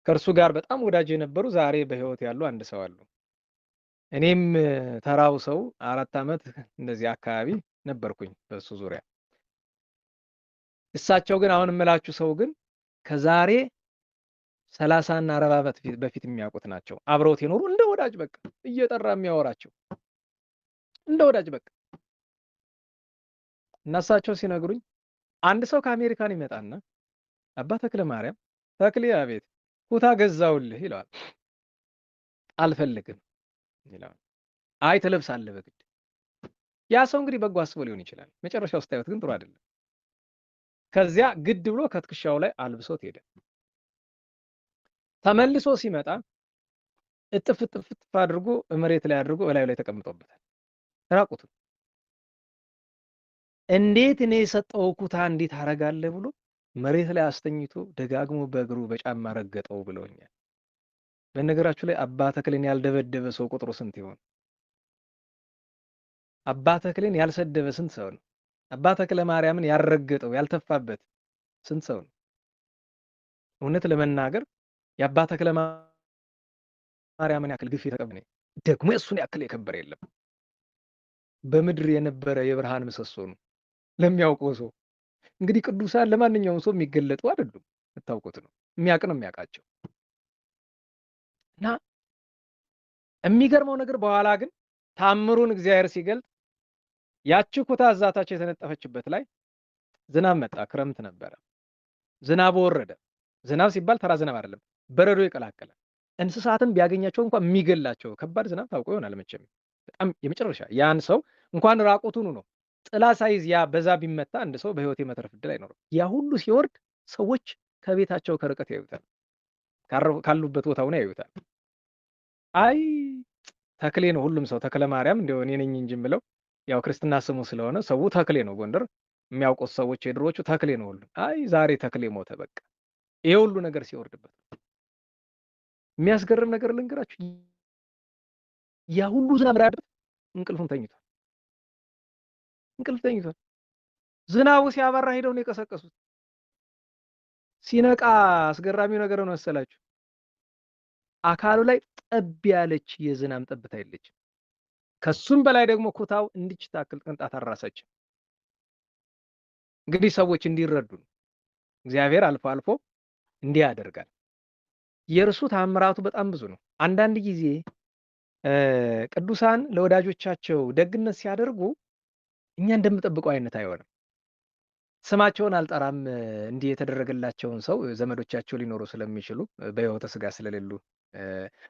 ከእርሱ ጋር በጣም ወዳጅ የነበሩ ዛሬ በህይወት ያሉ አንድ ሰው አሉ። እኔም ተራው ሰው 4 ዓመት እንደዚህ አካባቢ ነበርኩኝ በሱ ዙሪያ። እሳቸው ግን አሁን የምላችሁ ሰው ግን ከዛሬ 30 እና 40 ዓመት በፊት የሚያውቁት ናቸው። አብረውት የኖሩ እንደ ወዳጅ በቃ እየጠራ የሚያወራቸው እንደ ወዳጅ በቃ። እና እሳቸው ሲነግሩኝ አንድ ሰው ከአሜሪካን ይመጣና አባ ተክለ ማርያም ተክሌ አቤት ኩታ ገዛውልህ ይለዋል። አልፈልግም ይለዋል። አይ ትለብሳለህ በግድ። ያ ሰው እንግዲህ በጎ አስቦ ሊሆን ይችላል። መጨረሻው ስታዩት ግን ጥሩ አይደለም። ከዚያ ግድ ብሎ ከትከሻው ላይ አልብሶት ሄደ። ተመልሶ ሲመጣ እጥፍ አድርጎ መሬት ላይ አድርጎ እላዩ ላይ ተቀምጦበታል ራቁቱን። እንዴት እኔ የሰጠው ኩታ እንዴት አረጋለህ ብሎ መሬት ላይ አስተኝቶ ደጋግሞ በእግሩ በጫማ ረገጠው ብለውኛል። በነገራችሁ ላይ አባ ተክሌን ያልደበደበ ሰው ቁጥሩ ስንት ይሆን? አባ ተክሌን ያልሰደበ ስንት ሰው ነው? አባ ተክለ ማርያምን ያልረገጠው ያልተፋበት ስንት ሰው ነው? እውነት ለመናገር የአባ ተክለ ማርያምን ያክል ግፍ የተቀበለ ደግሞ እሱን ያክል የከበረ የለም። በምድር የነበረ የብርሃን ምሰሶ ነው ለሚያውቀው ሰው። እንግዲህ ቅዱሳን ለማንኛውም ሰው የሚገለጡ አይደሉም፣ የምታውቁት ነው። የሚያውቅ ነው የሚያውቃቸው። እና የሚገርመው ነገር በኋላ ግን ታምሩን እግዚአብሔር ሲገልጥ ያቺ ኩታ እዛታቸው የተነጠፈችበት ላይ ዝናብ መጣ። ክረምት ነበረ። ዝናብ ወረደ። ዝናብ ሲባል ተራ ዝናብ አይደለም፣ በረዶ ይቀላቀለ። እንስሳትን ቢያገኛቸው እንኳን የሚገላቸው ከባድ ዝናብ ታውቆ ይሆናል መቼም። በጣም የመጨረሻ ያን ሰው እንኳን ራቁቱን ነው ጥላ ሳይዝ ያ በዛ ቢመታ አንድ ሰው በህይወት የመትረፍ ዕድል አይኖርም። ያ ሁሉ ሲወርድ ሰዎች ከቤታቸው ከርቀት ያዩታል፣ ካሉበት ቦታ ሆነው ያዩታል። አይ ተክሌ ነው ሁሉም ሰው ተክለ ማርያም እንደው እኔ ነኝ እንጂ ብለው ያው ክርስትና ስሙ ስለሆነ ሰው ተክሌ ነው። ጎንደር የሚያውቁት ሰዎች የድሮቹ ተክሌ ነው ሁሉ። አይ ዛሬ ተክሌ ሞተ በቃ። ይሄ ሁሉ ነገር ሲወርድበት የሚያስገርም ነገር ልንገራችሁ። ያ ሁሉ ዝናብ ራድ እንቅልፉን ተኝቷል። እንቅልፍ ተኝቷል። ዝናቡ ሲያበራ ሄደው ነው የቀሰቀሱት። ሲነቃ አስገራሚው ነገር ነው መሰላችሁ፣ አካሉ ላይ ጠብ ያለች የዝናብ ጠብታ የለች። ከሱም በላይ ደግሞ ኩታው እንዲች ታክል ቅንጣት አራሰች። እንግዲህ ሰዎች እንዲረዱ እግዚአብሔር አልፎ አልፎ እንዲህ ያደርጋል። የእርሱ ታምራቱ በጣም ብዙ ነው። አንዳንድ ጊዜ ቅዱሳን ለወዳጆቻቸው ደግነት ሲያደርጉ እኛ እንደምጠብቀው አይነት አይሆንም። ስማቸውን አልጠራም። እንዲህ የተደረገላቸውን ሰው ዘመዶቻቸው ሊኖሩ ስለሚችሉ በሕይወተ ሥጋ ስለሌሉ፣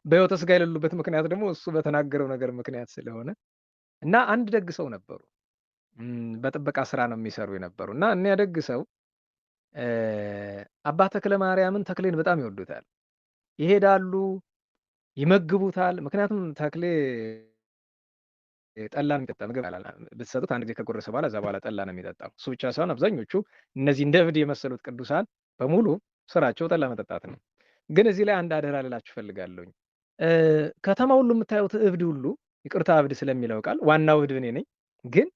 በሕይወተ ሥጋ የሌሉበት ምክንያት ደግሞ እሱ በተናገረው ነገር ምክንያት ስለሆነ እና አንድ ደግ ሰው ነበሩ። በጥበቃ ስራ ነው የሚሰሩ የነበሩ እና እኒያ ደግ ሰው አባ ተክለ ማርያምን ተክሌን በጣም ይወዱታል። ይሄዳሉ፣ ይመግቡታል። ምክንያቱም ተክሌ ጠላ ነው የሚጠጣ ምግብ ብትሰጡት አንድ ጊዜ ከጎረሰ በኋላ እዛ በኋላ ጠላ ነው የሚጠጣው። እሱ ብቻ ሳይሆን አብዛኞቹ እነዚህ እንደ እብድ የመሰሉት ቅዱሳን በሙሉ ስራቸው ጠላ መጠጣት ነው። ግን እዚህ ላይ አንድ አደራ ልላችሁ እፈልጋለሁኝ። ከተማ ሁሉ የምታዩት እብድ ሁሉ ይቅርታ እብድ ስለሚለው ቃል ዋናው እብድ እኔ ነኝ። ግን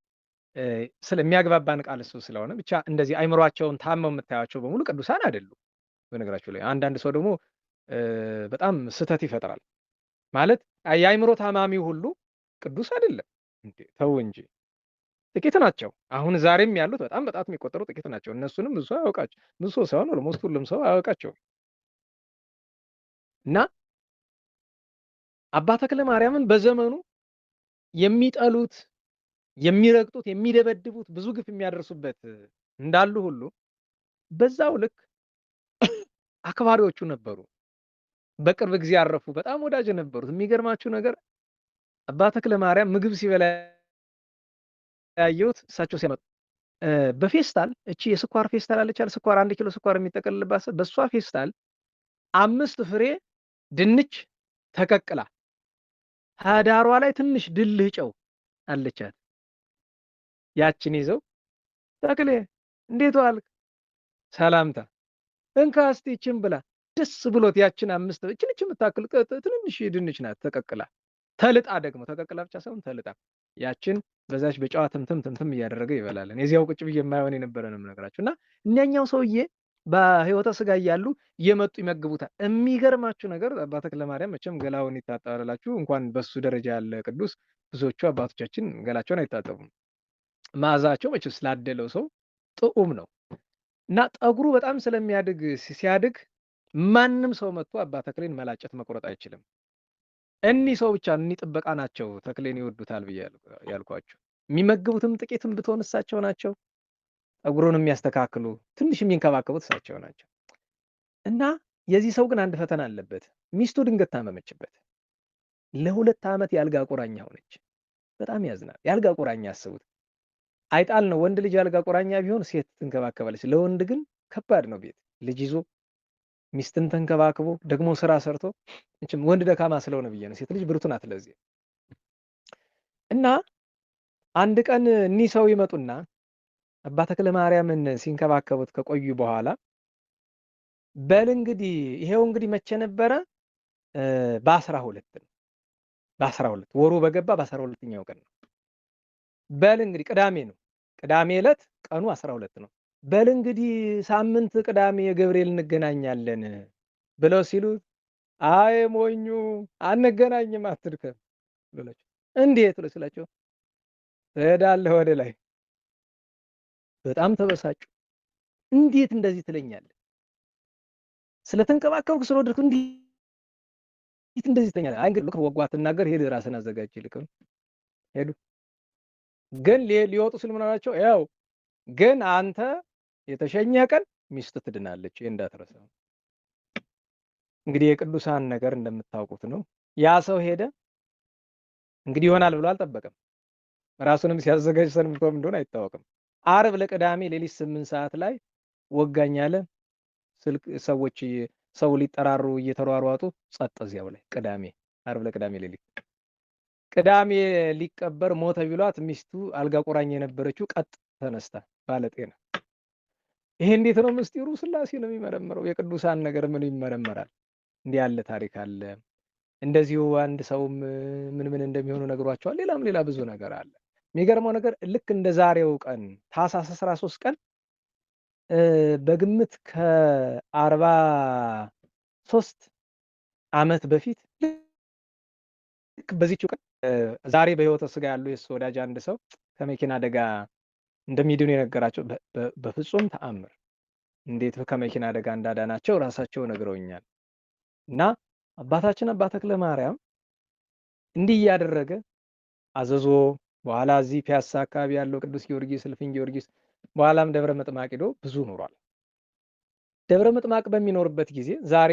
ስለሚያግባባን ቃል እሱ ስለሆነ ብቻ እንደዚህ አይምሯቸውን ታመው የምታያቸው በሙሉ ቅዱሳን አይደሉም። በነገራችሁ ላይ አንዳንድ ሰው ደግሞ በጣም ስህተት ይፈጥራል። ማለት የአይምሮ ታማሚው ሁሉ ቅዱስ አይደለም እንዴ! ተው እንጂ ጥቂት ናቸው። አሁን ዛሬም ያሉት በጣም በጣት የሚቆጠሩ ጥቂት ናቸው። እነሱንም ብዙ ሰው አያውቃቸው። ብዙ ሰው ሳይሆን ኦልሞስት ሁሉም ሰው አያውቃቸውም። እና አባ ተክለ ማርያምን በዘመኑ የሚጠሉት፣ የሚረግጡት፣ የሚደበድቡት፣ ብዙ ግፍ የሚያደርሱበት እንዳሉ ሁሉ በዛው ልክ አክባሪዎቹ ነበሩ። በቅርብ ጊዜ ያረፉ በጣም ወዳጅ ነበሩት። የሚገርማችሁ ነገር አባ ተክለ ማርያም ምግብ ሲበላ ያየሁት እሳቸው ሲያመጡ በፌስታል እቺ የስኳር ፌስታል አለች አይደል? ስኳር 1 ኪሎ ስኳር የሚጠቀልልባት በሷ ፌስታል 5 ፍሬ ድንች ተቀቅላ ዳሯ ላይ ትንሽ ድልህ ጨው አለቻት። ያችን ይዘው ተክሌ እንዴት ዋልክ? ሰላምታ እንካ እስቲ ይችን ብላ ደስ ብሎት ያችን 5 እቺ የምታክል ትንንሽ ድንች ናት ተቀቅላ ተልጣ ደግሞ ተቀቅላ ብቻ ሳይሆን ተልጣ ያችን በዛች በጨዋ ትምትም እያደረገ ይበላልን። የዚያው ቁጭ ብዬ የማይሆን የነበረ ነው የምነግራችሁ። እና እኛኛው ሰውዬ በህይወተ ስጋ እያሉ እየመጡ ይመግቡታል። የሚገርማችሁ ነገር አባ ተክለ ማርያም መቼም ገላውን ይታጠባላችሁ። እንኳን በሱ ደረጃ ያለ ቅዱስ ብዙዎቹ አባቶቻችን ገላቸውን አይታጠቡም። መዓዛቸው መቼም ስላደለው ሰው ጥዑም ነው እና ጠጉሩ በጣም ስለሚያድግ ሲያድግ ማንም ሰው መጥቶ አባ ተክሌን መላጨት መቁረጥ አይችልም። እኒህ ሰው ብቻ እኒህ ጥበቃ ናቸው ተክሌን ይወዱታል ብዬ ያልኳቸው። የሚመግቡትም ጥቂትም ብትሆን እሳቸው ናቸው። ጠጉሩን የሚያስተካክሉ ትንሽ የሚንከባከቡት እሳቸው ናቸው። እና የዚህ ሰው ግን አንድ ፈተና አለበት። ሚስቱ ድንገት ታመመችበት። ለ2 ዓመት የአልጋ ቁራኛ ሆነች። በጣም ያዝናል። የአልጋ ቁራኛ አስቡት። አይጣል ነው። ወንድ ልጅ የአልጋ ቁራኛ ቢሆን ሴት ትንከባከባለች። ለወንድ ግን ከባድ ነው። ቤት ልጅ ይዞ ሚስትን ተንከባክቦ ደግሞ ስራ ሰርቶ እችም ወንድ ደካማ ስለሆነ ብዬ ነው። ሴት ልጅ ብርቱ ናት ለዚህ። እና አንድ ቀን እኒህ ሰው ይመጡና አባ ተክለ ማርያምን ሲንከባከቡት ከቆዩ በኋላ በል እንግዲህ ይሄው እንግዲህ መቼ ነበረ? በ12 ነው። በ12 ወሩ በገባ በ12ኛው ቀን ነው። በል እንግዲህ ቅዳሜ ነው። ቅዳሜ ዕለት ቀኑ 12 ነው። በል እንግዲህ ሳምንት ቅዳሜ የገብርኤል እንገናኛለን ብለው ሲሉት አይ ሞኙ አንገናኝም አትድከም ብለች። እንዴት ብለው ስላቸው ትሄዳለህ ወደ ላይ። በጣም ተበሳጩ። እንዴት እንደዚህ ትለኛለህ? ስለተንከባከብኩ ስለወደድኩ እንዴት እንደዚህ ትለኛለህ? አይ እንግዲህ ልክ ወጓት ትናገር ሄድ ራስን አዘጋጅ ልክ ሄዱ። ግን ሊወጡ ሲል ምን አላቸው? ያው ግን አንተ የተሸኘህ ቀን ሚስት ትድናለች። ይሄ እንዳትረሳ። እንግዲህ የቅዱሳን ነገር እንደምታውቁት ነው። ያ ሰው ሄደ። እንግዲህ ይሆናል ብሎ አልጠበቀም። ራሱንም ሲያዘጋጅ ሰንብቶም እንደሆነ አይታወቅም። ዓርብ ለቅዳሜ ሌሊት 8 ሰዓት ላይ ወጋኝ አለ። ስልክ ሰዎች ሰው ሊጠራሩ እየተሯሯጡ ጸጥ እዚያው ላይ ቅዳሜ ዓርብ ለቅዳሜ ሌሊት ቅዳሜ ሊቀበር ሞተ ቢሏት ሚስቱ አልጋ ቁራኛ የነበረችው ቀጥ ተነስታ ባለጤና። ይሄ እንዴት ነው ምስጢሩ? ሥላሴ ነው የሚመረምረው። የቅዱሳን ነገር ምን ይመረመራል? እንዲህ ያለ ታሪክ አለ። እንደዚሁ አንድ ሰውም ምን እንደሚሆኑ ነግሯቸዋል። ሌላ ብዙ ነገር አለ። የሚገርመው ነገር ልክ እንደ ዛሬው ቀን ታኅሳስ 13 ቀን በግምት ከ43 ዓመት በፊት ልክ በዚህች ቀን ዛሬ በሕይወተ ሥጋ ያሉ የሱ ወዳጅ አንድ ሰው ከመኪና አደጋ እንደሚድኑ የነገራቸው በፍጹም ተአምር እንዴት ከመኪና አደጋ እንዳዳናቸው ራሳቸው ነግረውኛል። እና አባታችን አባ ተክለ ማርያም እንዲህ እያደረገ አዘዞ በኋላ እዚህ ፒያሳ አካባቢ ያለው ቅዱስ ጊዮርጊስ እልፍኝ ጊዮርጊስ በኋላም ደብረ ምጥማቅ ሄዶ ብዙ ኖሯል። ደብረ ምጥማቅ በሚኖርበት ጊዜ ዛሬ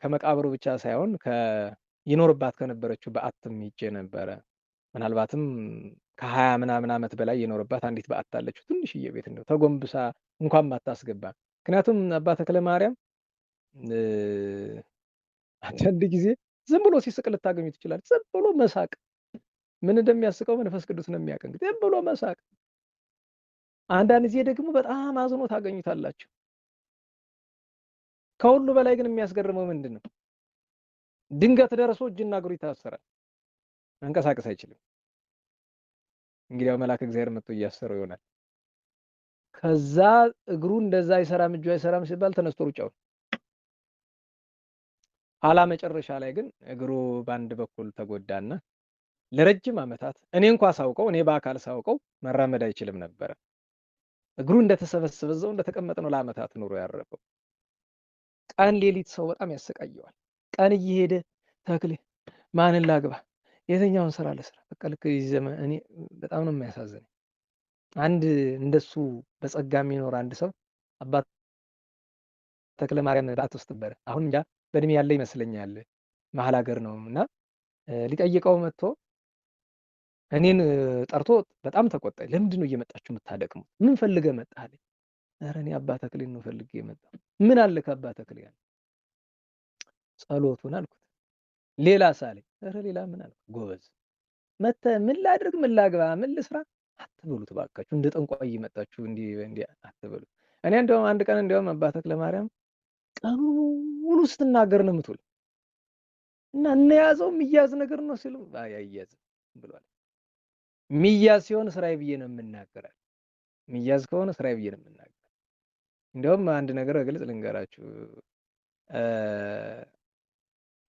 ከመቃብሩ ብቻ ሳይሆን ይኖርባት ከነበረችው በዓትም ሄጄ ነበረ። ምናልባትም ከ20 ምናምን ዓመት በላይ የኖረባት አንዲት በዓት አለችው። ትንሽዬ ቤት እንደው ተጎንብሳ እንኳን ማታስገባ። ምክንያቱም አባ ተክለ ማርያም አንዳንድ ጊዜ ዝም ብሎ ሲስቅ ልታገኙ ትችላለች። ዝም ብሎ መሳቅ ምን እንደሚያስቀው መንፈስ ቅዱስ ነው የሚያውቅ። እንግዲህ ዝም ብሎ መሳቅ። አንዳንድ ጊዜ ደግሞ በጣም አዝኖ ታገኙታላችሁ። ከሁሉ በላይ ግን የሚያስገርመው ምንድን ነው? ድንገት ደርሶ እጅና እግሩ ይታሰራል። መንቀሳቀስ አይችልም። እንግዲያው መልአክ እግዚአብሔር መጥቶ እያሰረው ይሆናል። ከዛ እግሩ እንደዛ አይሰራም እጁ አይሰራም ሲባል ተነስቶ ሩጫው። ኋላ መጨረሻ ላይ ግን እግሩ በአንድ በኩል ተጎዳና ለረጅም ዓመታት እኔ እንኳን ሳውቀው እኔ በአካል ሳውቀው መራመድ አይችልም ነበር። እግሩ እንደተሰበሰበ እዛው እንደተቀመጠ ነው ለዓመታት ኑሮ ያረፈው። ቀን ሌሊት ሰው በጣም ያሰቃየዋል። ቀን እየሄደ ተክሌ ማንን ላግባ የትኛውን ስራ ልስራ በቃ ልክ ዘመን እኔ በጣም ነው የሚያሳዝነኝ። አንድ እንደሱ በጸጋ የሚኖር አንድ ሰው አባት ተክለ ማርያም በዓት ውስጥ ነበር። አሁን እንጃ በእድሜ ያለ ይመስለኛል። መሀል ሀገር ነው እና ሊጠይቀው መጥቶ እኔን ጠርቶ በጣም ተቆጣኝ። ለምንድን ነው እየመጣችሁ የምታደክሙት? ምን ፈልገህ መጣህ አለኝ። ኧረ እኔ አባ ተክሌን ነው ፈልጌ የመጣሁ። ምን አለ ከአባ ተክሌ አለ። ጸሎቱን አልኩት። ሌላ ሳለኝ ኧረ ሌላ ምን አልኩት። ጎበዝ መተህ ምን ላድርግ ምን ላግባ ምን ልስራ አትበሉት እባካችሁ። እንደ ጠንቋይ እየመጣችሁ እንዲህ አትበሉት። እኔ እንደውም አንድ ቀን እንደውም አባ ተክለ ማርያም ቀኑ ሙሉ ስትናገር ነው የምትውል እና እንያዘው የሚያዝ ነገር ነው ሲሉ አያያዝ ብሏል። የሚያዝ ሲሆን ስራዬ ብዬ ነው የምናገራል። የሚያዝ ከሆነ ስራዬ ብዬ ነው የምናገር። እንደውም አንድ ነገር በግልጽ ልንገራችሁ።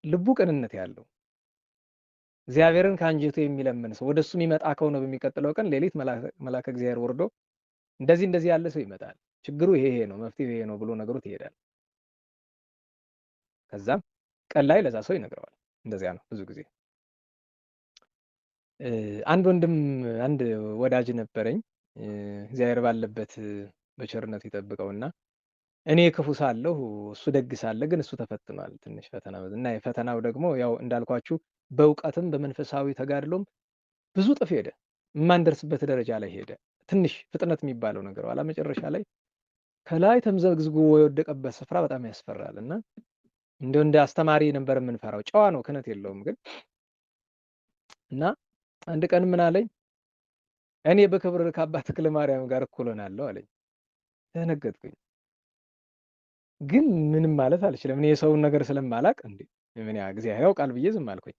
ልቡ ቅንነት ያለው እግዚአብሔርን ከአንጀቱ የሚለምን ሰው ወደሱ የሚመጣ ከሆነ በሚቀጥለው ቀን ሌሊት መልአከ እግዚአብሔር ወርዶ እንደዚህ ያለ ሰው ይመጣል፣ ችግሩ ይሄ ነው፣ መፍትሄው ይሄ ነው ብሎ ነገሩት ይሄዳል። ከዛም ቀን ላይ ለዛ ሰው ይነግረዋል። እንደዚያ ነው ብዙ ጊዜ። አንድ ወንድም አንድ ወዳጅ ነበረኝ። እግዚአብሔር ባለበት በቸርነቱ ይጠብቀውና እኔ ክፉ ሳለሁ እሱ ደግ ሳለ ግን እሱ ተፈትኗል ትንሽ ፈተና እና የፈተናው ደግሞ ያው እንዳልኳችሁ በእውቀትም በመንፈሳዊ ተጋድሎም ብዙ ጥፍ ሄደ። የማንደርስበት ደረጃ ላይ ሄደ። ትንሽ ፍጥነት የሚባለው ነገር ኋላ መጨረሻ ላይ ከላይ ተምዘግዝጎ የወደቀበት ስፍራ በጣም ያስፈራል እና እንደ አስተማሪ ነበር የምንፈራው። ጨዋ ነው፣ ክህነት የለውም ግን እና አንድ ቀን ምን አለኝ፣ እኔ በክብር ከአባ ተክለ ማርያም ጋር እኩል ሆናለሁ አለኝ። ተነገጥኩኝ፣ ግን ምንም ማለት አልችልም። እኔ የሰውን ነገር ስለማላቅ እንዴ ምን ያ እግዚአብሔር ያውቃል ብዬ ዝም አልኩኝ።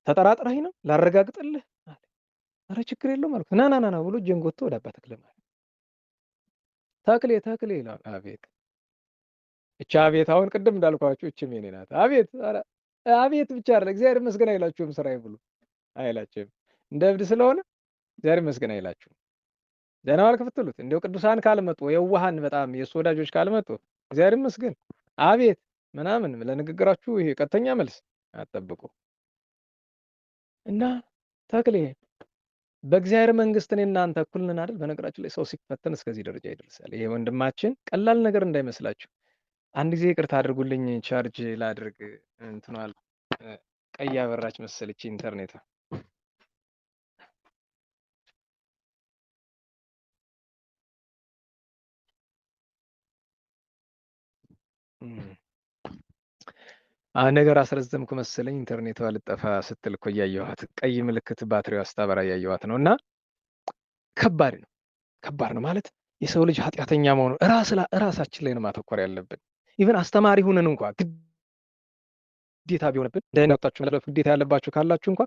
ተጠራጥረኝ ነው ላረጋግጥልህ አለ። ኧረ ችግር የለውም አልኩት። ና ብሎ ጀንጎቶ ወደ አባ ተክለ ማርያም ተክሌ ይላል። አቤት እቻ አቤት፣ አሁን ቅድም እንዳልኳችሁ እችም የኔ ናት። አቤት አቤት ብቻ አይደል እግዚአብሔር ይመስገን አይላችሁም። ስራዬ ብሉ አይላችሁም። እንደ እብድ ስለሆነ እግዚአብሔር ይመስገን አይላችሁም። ደህና ዋልክ ብትሉት እንደው ቅዱሳን ካልመጡ የዋሃን በጣም የእሱ ወዳጆች ካልመጡ እግዚአብሔር ይመስገን አቤት ምናምን ለንግግራችሁ ይሄ ቀጥተኛ መልስ አትጠብቁ። እና ተክሌ በእግዚአብሔር መንግስት እኔ እናንተ እኩል ነን አይደል? በነገራችሁ ላይ ሰው ሲፈተን እስከዚህ ደረጃ ይደርሳል። ይሄ ወንድማችን ቀላል ነገር እንዳይመስላችሁ። አንድ ጊዜ ይቅርታ አድርጉልኝ፣ ቻርጅ ላድርግ እንትኗል ቀይ አበራች መሰለች ኢንተርኔት። ነገር አስረዘምኩ መሰለኝ። ኢንተርኔቷ ልጠፋ ስትል እኮ እያየኋት ቀይ ምልክት ባትሪዋ ስታበራ እያየኋት ነው። እና ከባድ ነው ማለት የሰው ልጅ ኃጢአተኛ መሆኑ እራሳችን ላይ ነው ማተኮር ያለብን። ኢቭን አስተማሪ ሁነን እንኳ ግዴታ ቢሆንብን እንዳይናጣችሁ ማለት ግዴታ ያለባችሁ ካላችሁ እንኳ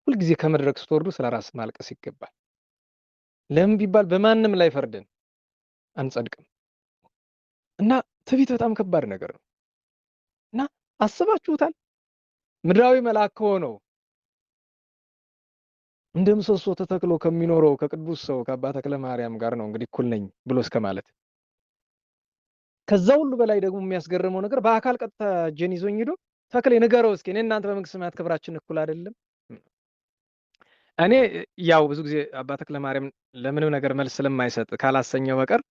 ሁልጊዜ ከመድረክ ስትወርዱ ስለ ራስ ማልቀስ ይገባል። ለምን ቢባል በማንም ላይ ፈርደን አንጸድቅም። እና ትዕቢት በጣም ከባድ ነገር ነው። እና አስባችሁታል? ምድራዊ መልአክ ከሆነው እንደ ምሰሶ ተተክሎ ከሚኖረው ከቅዱስ ሰው ከአባ ተክለ ማርያም ጋር ነው እንግዲህ እኩል ነኝ ብሎ እስከ ማለት። ከዛ ሁሉ በላይ ደግሞ የሚያስገርመው ነገር በአካል ቀጥታ እጄን ይዞኝ ሄዶ ተክሌ ንገረው እስኪ እኔ እናንተ በመንግስተ ሰማያት ክብራችን እኩል አይደለም? እኔ ያው ብዙ ጊዜ አባ ተክለ ማርያም ለምንም ነገር መልስ ስለማይሰጥ ካላሰኘው በቀር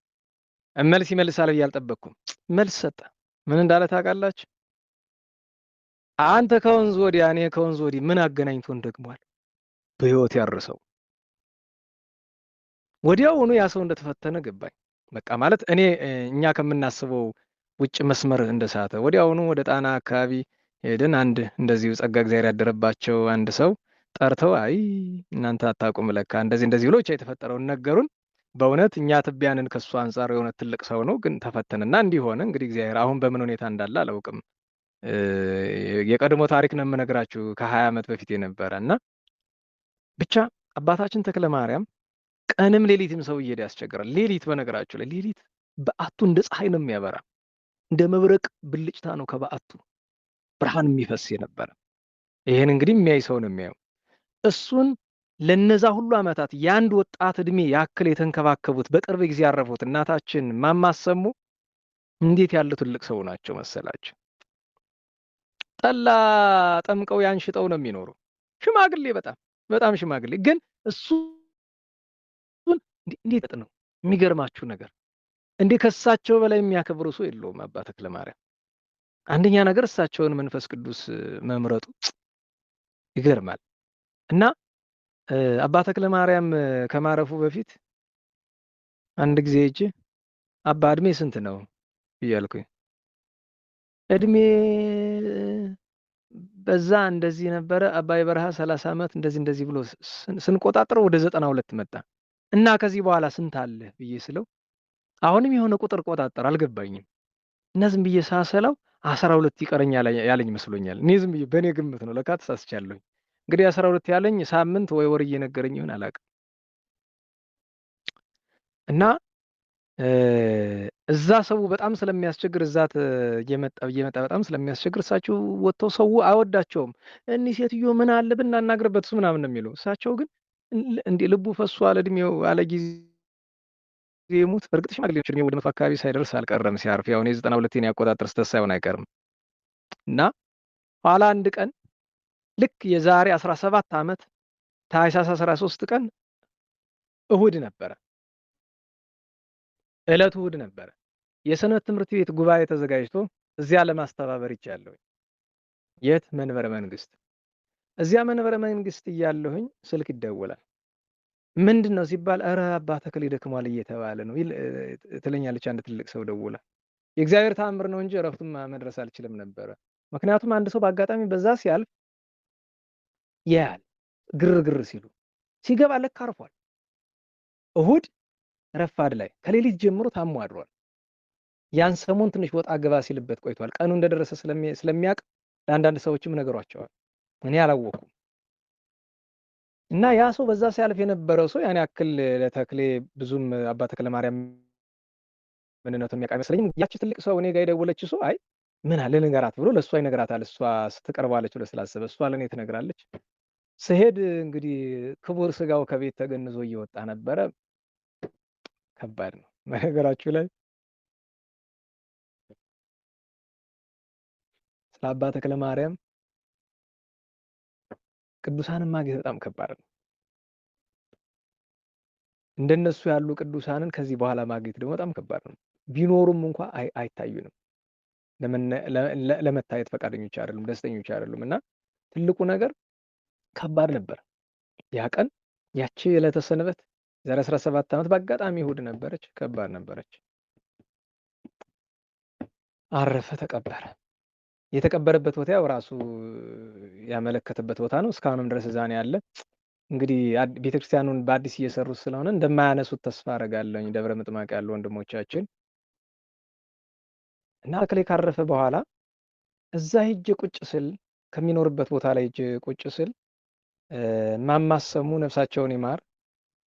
መልስ ይመልሳል ብዬ አልጠበቅኩም። መልስ ሰጠ። ምን እንዳለ ታውቃላችሁ? አንተ ከወንዝ ወዲያ እኔ ከወንዝ ወዲህ ምን አገናኝቶን ደግሟል? በሕይወት ያርሰው። ወዲያውኑ ያ ሰው እንደተፈተነ ገባኝ። በቃ ማለት እኛ ከምናስበው ውጭ መስመር እንደሳተ ወዲያውኑ ወደ ጣና አካባቢ ሄደን አንድ እንደዚሁ ጸጋ እግዚአብሔር ያደረባቸው አንድ ሰው ጠርተው አይ እናንተ አታውቁም ለካ እንደዚህ እንደዚህ ብሎ ብቻ የተፈጠረውን ነገሩን። በእውነት እኛ ትቢያንን ከእሱ አንጻር የሆነ ትልቅ ሰው ነው፣ ግን ተፈተንና እንዲህ ሆነ። እንግዲህ እግዚአብሔር አሁን በምን ሁኔታ እንዳለ አላውቅም። የቀድሞ ታሪክ ነው የምነግራችሁ ከ20 ዓመት በፊት የነበረ እና ብቻ አባታችን ተክለ ማርያም ቀንም ሌሊትም ሰው እየሄደ ያስቸግራል። ሌሊት በነገራችሁ ላይ ሌሊት በዓቱ እንደ ፀሐይ ነው የሚያበራ፣ እንደ መብረቅ ብልጭታ ነው ከበዓቱ ብርሃን የሚፈስ የነበረ። ይህን እንግዲህ የሚያይ ሰው ነው የሚያየው። እሱን ለነዛ ሁሉ ዓመታት የአንድ ወጣት እድሜ ያክል የተንከባከቡት በቅርብ ጊዜ ያረፉት እናታችን ማማሰሙ እንዴት ያለ ትልቅ ሰው ናቸው መሰላቸው። ጠላ ጠምቀው ያንሽጠው ነው የሚኖሩ ሽማግሌ፣ በጣም በጣም ሽማግሌ። ግን እሱ እንዴት ነው የሚገርማችሁ ነገር፣ እንዴ ከእሳቸው በላይ የሚያከብሩ ሰው የለውም አባ ተክለ ማርያም። አንደኛ ነገር እሳቸውን መንፈስ ቅዱስ መምረጡ ይገርማል። እና አባ ተክለ ማርያም ከማረፉ በፊት አንድ ጊዜ ሂጅ አባ እድሜ ስንት ነው እያልኩኝ፣ እድሜ በዛ እንደዚህ ነበረ አባይ በረሃ 30 ዓመት እንደዚህ ብሎ ስንቆጣጥረው ወደ 92 መጣ እና ከዚህ በኋላ ስንት አለ ብዬ ስለው አሁንም የሆነ ቁጥር ቆጣጠር አልገባኝም እና ዝም ብዬ ሳሰላው 12 ይቀረኛል ያለኝ መስሎኛል። እኔ ዝም ብዬ በእኔ ግምት ነው፣ ለካ ተሳስቻለሁኝ። እንግዲህ 12 ያለኝ ሳምንት ወይ ወር እየነገረኝ ይሆን አላውቅም። እና እዛ ሰው በጣም ስለሚያስቸግር እዛ እየመጣ በጣም ስለሚያስቸግር እሳቸው ወጥተው ሰው አይወዳቸውም። እኒህ ሴትዮ ምን አለ ብናናግርበት እሱ ምናምን ነው የሚለው። እሳቸው ግን እንዴ ልቡ ፈሷ አለ እድሜው አለ ጊዜ የሙት። በእርግጥ ሽማግሌዎች እድሜው ወደ 100 አካባቢ ሳይደርስ አልቀረም ሲያርፍ። ያው እኔ 92 ያቆጣጠር ስተት ሳይሆን አይቀርም። እና ኋላ አንድ ቀን ልክ የዛሬ 17 ዓመት ታኅሳስ 13 ቀን እሁድ ነበረ። ዕለቱ እሁድ ነበረ። የሰንበት ትምህርት ቤት ጉባኤ ተዘጋጅቶ እዚያ ለማስተባበር ይቻለሁኝ። የት መንበረ መንግስት። እዚያ መንበረ መንግስት እያለሁኝ ስልክ ይደወላል። ምንድን ነው ሲባል ኧረ አባ ተክሌ ደክሟል እየተባለ ነው ትለኛለች አንድ ትልቅ ሰው ደውላ። የእግዚአብሔር ተአምር ነው እንጂ እረፍቱም መድረስ አልችልም ነበረ። ምክንያቱም አንድ ሰው በአጋጣሚ በዛ ሲያልፍ ያያል። ግርግር ሲሉ ሲገባ ለካ አርፏል። እሁድ ረፋድ ላይ ከሌሊት ጀምሮ ታሞ አድሯል። ያን ሰሞን ትንሽ ወጣ ገባ ሲልበት ቆይቷል። ቀኑ እንደደረሰ ስለሚያውቅ ለአንዳንድ ሰዎችም ነገሯቸዋል። እኔ አላወኩም። እና ያ ሰው በዛ ሲያልፍ የነበረው ሰው ያን ያክል ለተክሌ ብዙም አባ ተክለ ማርያም ምንነቱን የሚያውቅ አይመስለኝም። ያቺ ትልቅ ሰው እኔ ጋር የደወለችው ሰው አይ ምን አለ ንገራት ብሎ ለእሷ ይነግራታል። እሷ ስትቀርባለች ብሎ ስላሰበ እሷ ለእኔ ትነግራለች። ስሄድ እንግዲህ ክቡር ስጋው ከቤት ተገንዞ እየወጣ ነበረ። ከባድ ነው በነገራችሁ ላይ ስለ አባ ተክለ ማርያም ቅዱሳንን ማግኘት በጣም ከባድ ነው። እንደነሱ ያሉ ቅዱሳንን ከዚህ በኋላ ማግኘት ደግሞ በጣም ከባድ ነው። ቢኖሩም እንኳ አይታዩንም። ለመታየት ፈቃደኞች አይደሉም፣ ደስተኞች አይደሉም። እና ትልቁ ነገር ከባድ ነበር። ያ ቀን ያቺ ዕለተ ሰንበት ዛሬ 17 ዓመት በአጋጣሚ እሑድ ነበረች። ከባድ ነበረች። አረፈ፣ ተቀበረ። የተቀበረበት ቦታ ያው ራሱ ያመለከተበት ቦታ ነው። እስካሁንም ድረስ እዛ ነው ያለ። እንግዲህ ቤተክርስቲያኑን በአዲስ እየሰሩት ስለሆነ እንደማያነሱት ተስፋ አደርጋለሁኝ ደብረ ምጥማቅ ያሉ ወንድሞቻችን። እና ተክሌ ካረፈ በኋላ እዛ ሂጅ ቁጭ ስል ከሚኖርበት ቦታ ላይ ሂጅ ቁጭ ስል ማማሰሙ ነፍሳቸውን ይማር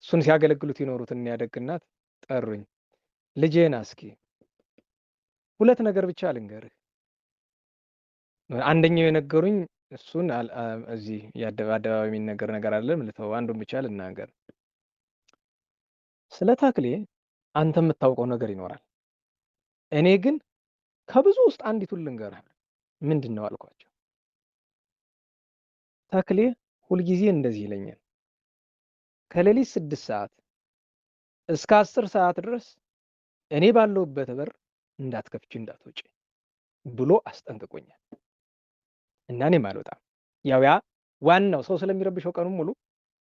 እሱን ሲያገለግሉት የኖሩትን ያደግ እናት ጠሩኝ። ልጄና እስኪ ሁለት ነገር ብቻ ልንገርህ። አንደኛው የነገሩኝ እሱን እዚህ አደባባይ የሚነገር ነገር አይደለም፣ ልተው አንዱን ብቻ ልናገር። ስለ ተክሌ አንተ የምታውቀው ነገር ይኖራል፣ እኔ ግን ከብዙ ውስጥ አንዲቱን ልንገርህ። ምንድን ነው አልኳቸው። ተክሌ ሁልጊዜ እንደዚህ ይለኛል፣ ከሌሊት 6 ሰዓት እስከ 10 ሰዓት ድረስ እኔ ባለሁበት በር እንዳትከፍቺ እንዳትወጪ ብሎ አስጠንቅቆኛል። እና እኔም አልወጣም። ያው ያ ዋናው ሰው ስለሚረብሸው ቀኑን ሙሉ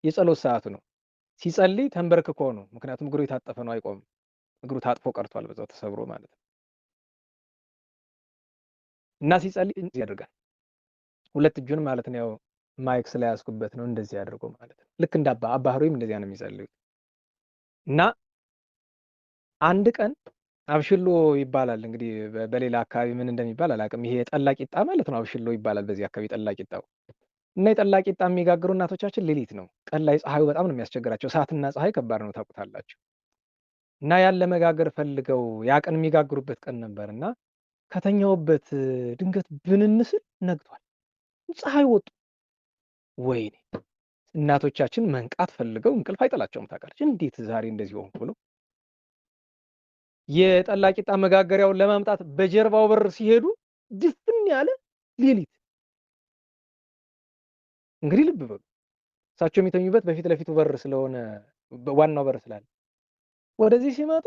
የጸሎት ሰዓቱ ነው። ሲጸልይ ተንበርክኮ ነው። ምክንያቱም እግሩ የታጠፈ ነው፣ አይቆምም። እግሩ ታጥፎ ቀርቷል፣ በዛው ተሰብሮ ማለት ነው። እና ሲጸልይ እንደዚህ ያደርጋል። ሁለት እጁን ማለት ነው፣ ያው ማይክ ስለያዝኩበት ነው፣ እንደዚህ አድርጎ ማለት ነው። ልክ እንደ አባ ህሩይም እንደዚያ ነው የሚጸልዩት። እና አንድ ቀን አብሽሎ ይባላል እንግዲህ በሌላ አካባቢ ምን እንደሚባል አላውቅም። ይሄ የጠላ ቂጣ ማለት ነው፣ አብሽሎ ይባላል በዚህ አካባቢ ጠላ ቂጣው። እና የጠላ ቂጣ የሚጋግሩ እናቶቻችን ሌሊት ነው፣ ቀን ላይ ፀሐዩ በጣም ነው የሚያስቸግራቸው። እሳትና ፀሐይ ከባድ ነው ታውቁታላችሁ። እና ያን ለመጋገር ፈልገው ያ ቀን የሚጋግሩበት ቀን ነበር። እና ከተኛውበት ድንገት ብንንስል ነግቷል፣ ፀሐይ ወጡ። ወይኔ እናቶቻችን መንቃት ፈልገው እንቅልፍ አይጠላቸውም ታውቃለች። እንዴት ዛሬ እንደዚህ ሆንኩ ብለው የጠላ ቂጣ መጋገሪያውን ለማምጣት በጀርባው በር ሲሄዱ ድፍን ያለ ሌሊት። እንግዲህ ልብ በሉ፣ እሳቸው የሚተኙበት በፊት ለፊቱ በር ስለሆነ ዋናው በር ስላለ ወደዚህ ሲመጡ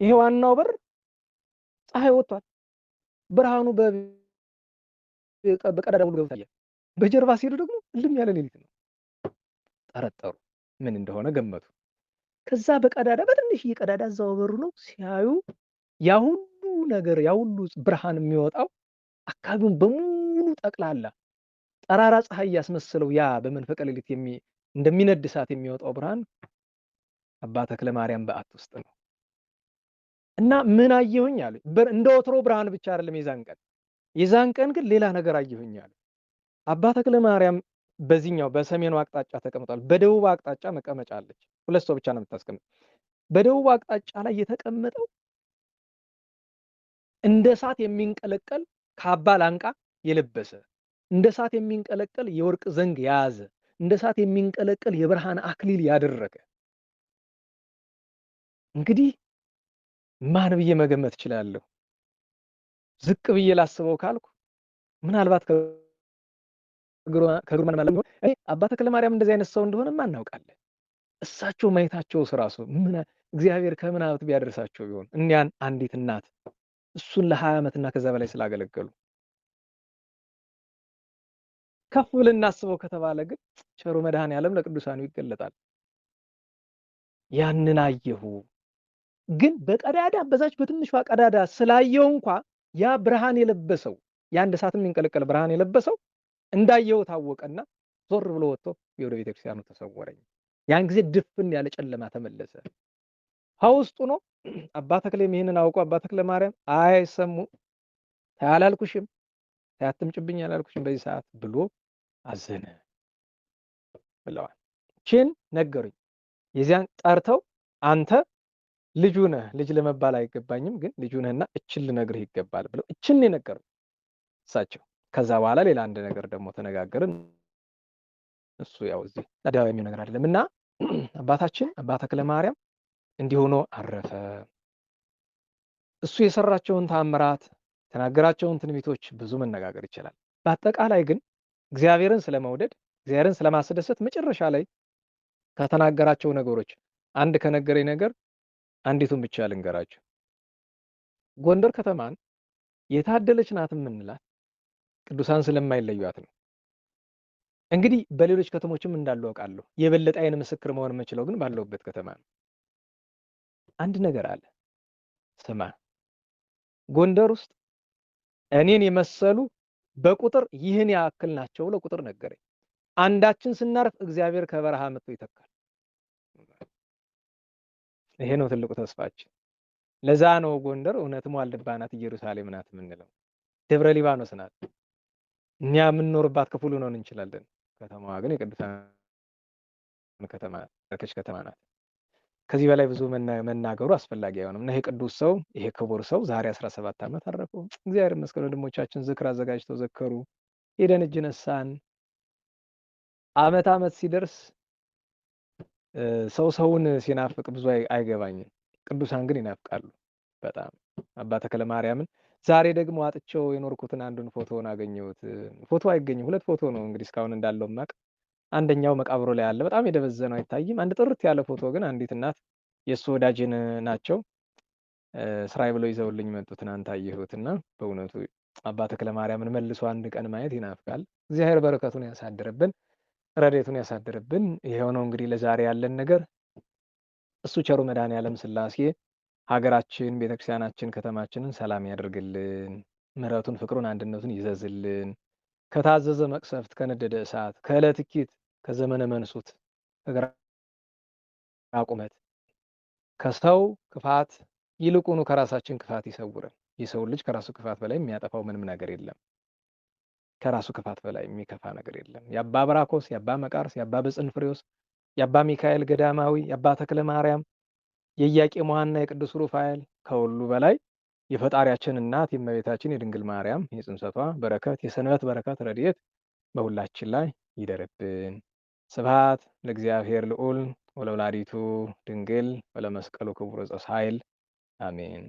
ይሄ ዋናው በር ፀሐይ ወጥቷል፣ ብርሃኑ በቀዳዳ ሁሉ ገብቷል። በጀርባ ሲሄዱ ደግሞ እልም ያለ ሌሊት ነው። ጠረጠሩ፣ ምን እንደሆነ ገመቱ። ከዛ በቀዳዳ በትንሽዬ ቀዳዳ እዛው በሩ ነው ሲያዩ ያ ሁሉ ነገር ያ ሁሉ ብርሃን የሚወጣው አካባቢውን በሙሉ ጠቅላላ ጠራራ ፀሐይ ያስመስለው ያ በመንፈቀ ሌሊት እንደሚነድ እሳት የሚወጣው ብርሃን አባ ተክለ ማርያም በዓት ውስጥ ነው። እና ምን አየሁኝ አለ። እንደ ወትሮ ብርሃን ብቻ አይደለም የዛን ቀን ግን ሌላ ነገር አየሁኝ አለ። አባ ተክለ ማርያም በዚህኛው በሰሜኑ አቅጣጫ ተቀምጧል። በደቡብ አቅጣጫ መቀመጫ አለች። ሁለት ሰው ብቻ ነው የምታስቀምጥ። በደቡብ አቅጣጫ ላይ የተቀመጠው እንደ እሳት የሚንቀለቀል ካባ ላንቃ የለበሰ፣ እንደ እሳት የሚንቀለቀል የወርቅ ዘንግ የያዘ፣ እንደ እሳት የሚንቀለቀል የብርሃን አክሊል ያደረገ። እንግዲህ ማን ብዬ መገመት እችላለሁ? ዝቅ ብዬ ላስበው ካልኩ ምናልባት ከግርማን ማለት ነው። እኔ አባ ተክለ ማርያም እንደዚህ አይነት ሰው እንደሆነ እናውቃለን። እሳቸው ማየታቸው ራሱ ምን እግዚአብሔር ከምናብት ቢያደርሳቸው ቢሆን እኒያን አንዲት እናት እሱን ለ20 ዓመትና ከዛ በላይ ስላገለገሉ። ከፍ ብለን እናስበው ከተባለ ግን ቸሩ መድኃኔዓለም ለቅዱሳኑ ይገለጣል። ያንን አየሁ። ግን በቀዳዳ በዛች በትንሿ ቀዳዳ ስላየው እንኳ ያ ብርሃን የለበሰው የአንድ እሳት የሚንቀለቀል ብርሃን የለበሰው እንዳየው ታወቀና ዞር ብሎ ወጥቶ ወደ ቤተክርስቲያኑ ተሰወረኝ። ያን ጊዜ ድፍን ያለ ጨለማ ተመለሰ። ውስጡ ነው። አባ ተክሌም ይሄንን አውቆ አባ ተክለ ማርያም አይሰሙ ታያላልኩሽም ታያትምጭብኝ ያላልኩሽም በዚህ ሰዓት ብሎ አዘነ ብለዋል። ችን ነገሩኝ። የዚያን ጠርተው አንተ ልጁ ነህ፣ ልጅ ለመባል አይገባኝም፣ ግን ልጁ ነህና እችን ልነግርህ ይገባል ብለው እችን የነገሩኝ እሳቸው። ከዛ በኋላ ሌላ አንድ ነገር ደግሞ ተነጋገርን። እሱ ያው እዚህ አደባባይ የሚሆን ነገር አይደለም። እና አባታችን አባ ተክለ ማርያም እንዲህ ሆኖ አረፈ። እሱ የሰራቸውን ተአምራት ተናገራቸውን ትንቢቶች ብዙ መነጋገር ይችላል። በአጠቃላይ ግን እግዚአብሔርን ስለመውደድ እግዚአብሔርን ስለማስደሰት መጨረሻ ላይ ከተናገራቸው ነገሮች አንድ ከነገረኝ ነገር አንዲቱን ብቻ ልንገራችሁ። ጎንደር ከተማን የታደለች ናት የምንላት ቅዱሳን ስለማይለዩት ነው። እንግዲህ በሌሎች ከተሞችም እንዳሉ አውቃለሁ። የበለጠ አይን ምስክር መሆን የምችለው ግን ባለውበት ከተማ ነው። አንድ ነገር አለ። ስማ፣ ጎንደር ውስጥ እኔን የመሰሉ በቁጥር ይህን ያክል ናቸው ብሎ ቁጥር ነገረኝ። አንዳችን ስናርፍ እግዚአብሔር ከበረሃ መጥቶ ይተካል። ይሄ ነው ትልቁ ተስፋችን። ለዛ ነው ጎንደር እውነትም ዋልድባ ናት፣ ኢየሩሳሌም ናት የምንለው። ደብረ ሊባኖስ ናት። እኛ የምንኖርባት ክፉ ልንሆን እንችላለን። ከተማዋ ግን የቅዱሳን ከተማ ከተማ ናት። ከዚህ በላይ ብዙ መናገሩ አስፈላጊ አይሆንም። እና ይሄ ቅዱስ ሰው ይሄ ክቡር ሰው ዛሬ 17 ዓመት አረፈው። እግዚአብሔር ይመስገን። ወንድሞቻችን ዝክር አዘጋጅተው ዘከሩ። ሄደን እጅ ነሳን። ዓመት ሲደርስ ሰውን ሲናፍቅ ብዙ አይገባኝም። ቅዱሳን ግን ይናፍቃሉ በጣም። አባ ተክለ ማርያምን ዛሬ ደግሞ አጥቼው የኖርኩትን አንዱን ፎቶውን አገኘሁት። ፎቶ አይገኝም፣ ሁለት ፎቶ ነው እንግዲህ እስካሁን እንዳለው ማቅ። አንደኛው መቃብሩ ላይ አለ፣ በጣም የደበዘነው አይታይም። አንድ ጥርት ያለ ፎቶ ግን አንዲት እናት የእሱ ወዳጅን ናቸው ስራይ ብለው ይዘውልኝ መጡ። ትናንት አየሁትና በእውነቱ አባ ተክለ ማርያምን መልሶ አንድ ቀን ማየት ይናፍቃል። እግዚአብሔር በረከቱን ያሳድርብን። ረድኤቱን ያሳድርብን። ይሄው ነው እንግዲህ ለዛሬ ያለን ነገር። እሱ ቸሩ መድኃኔዓለም ሥላሴ ሀገራችን፣ ቤተክርስቲያናችን፣ ከተማችንን ሰላም ያደርግልን። ምሕረቱን፣ ፍቅሩን፣ አንድነቱን ይዘዝልን። ከታዘዘ መቅሰፍት፣ ከነደደ እሳት፣ ከዕለት እኪት፣ ከዘመነ መንሱት፣ ከግራ ቁመት፣ ከሰው ክፋት ይልቁኑ ከራሳችን ክፋት ይሰውረን። የሰው ልጅ ከራሱ ክፋት በላይ የሚያጠፋው ምንም ነገር የለም። ከራሱ ክፋት በላይ የሚከፋ ነገር የለም። የአባ ብራኮስ፣ የአባ መቃርስ፣ የአባ ብጽንፍሬዎስ፣ የአባ ሚካኤል ገዳማዊ፣ የአባ ተክለ ማርያም፣ የኢያቄም ሐና፣ የቅዱስ ሩፋኤል ከሁሉ በላይ የፈጣሪያችን እናት የእመቤታችን የድንግል ማርያም የጽንሰቷ በረከት የሰንበት በረከት ረድኤት በሁላችን ላይ ይደርብን። ስብሐት ለእግዚአብሔር ልዑል ወለወላዲቱ ድንግል ወለመስቀሉ ክቡር ዘ ኃይል አሜን።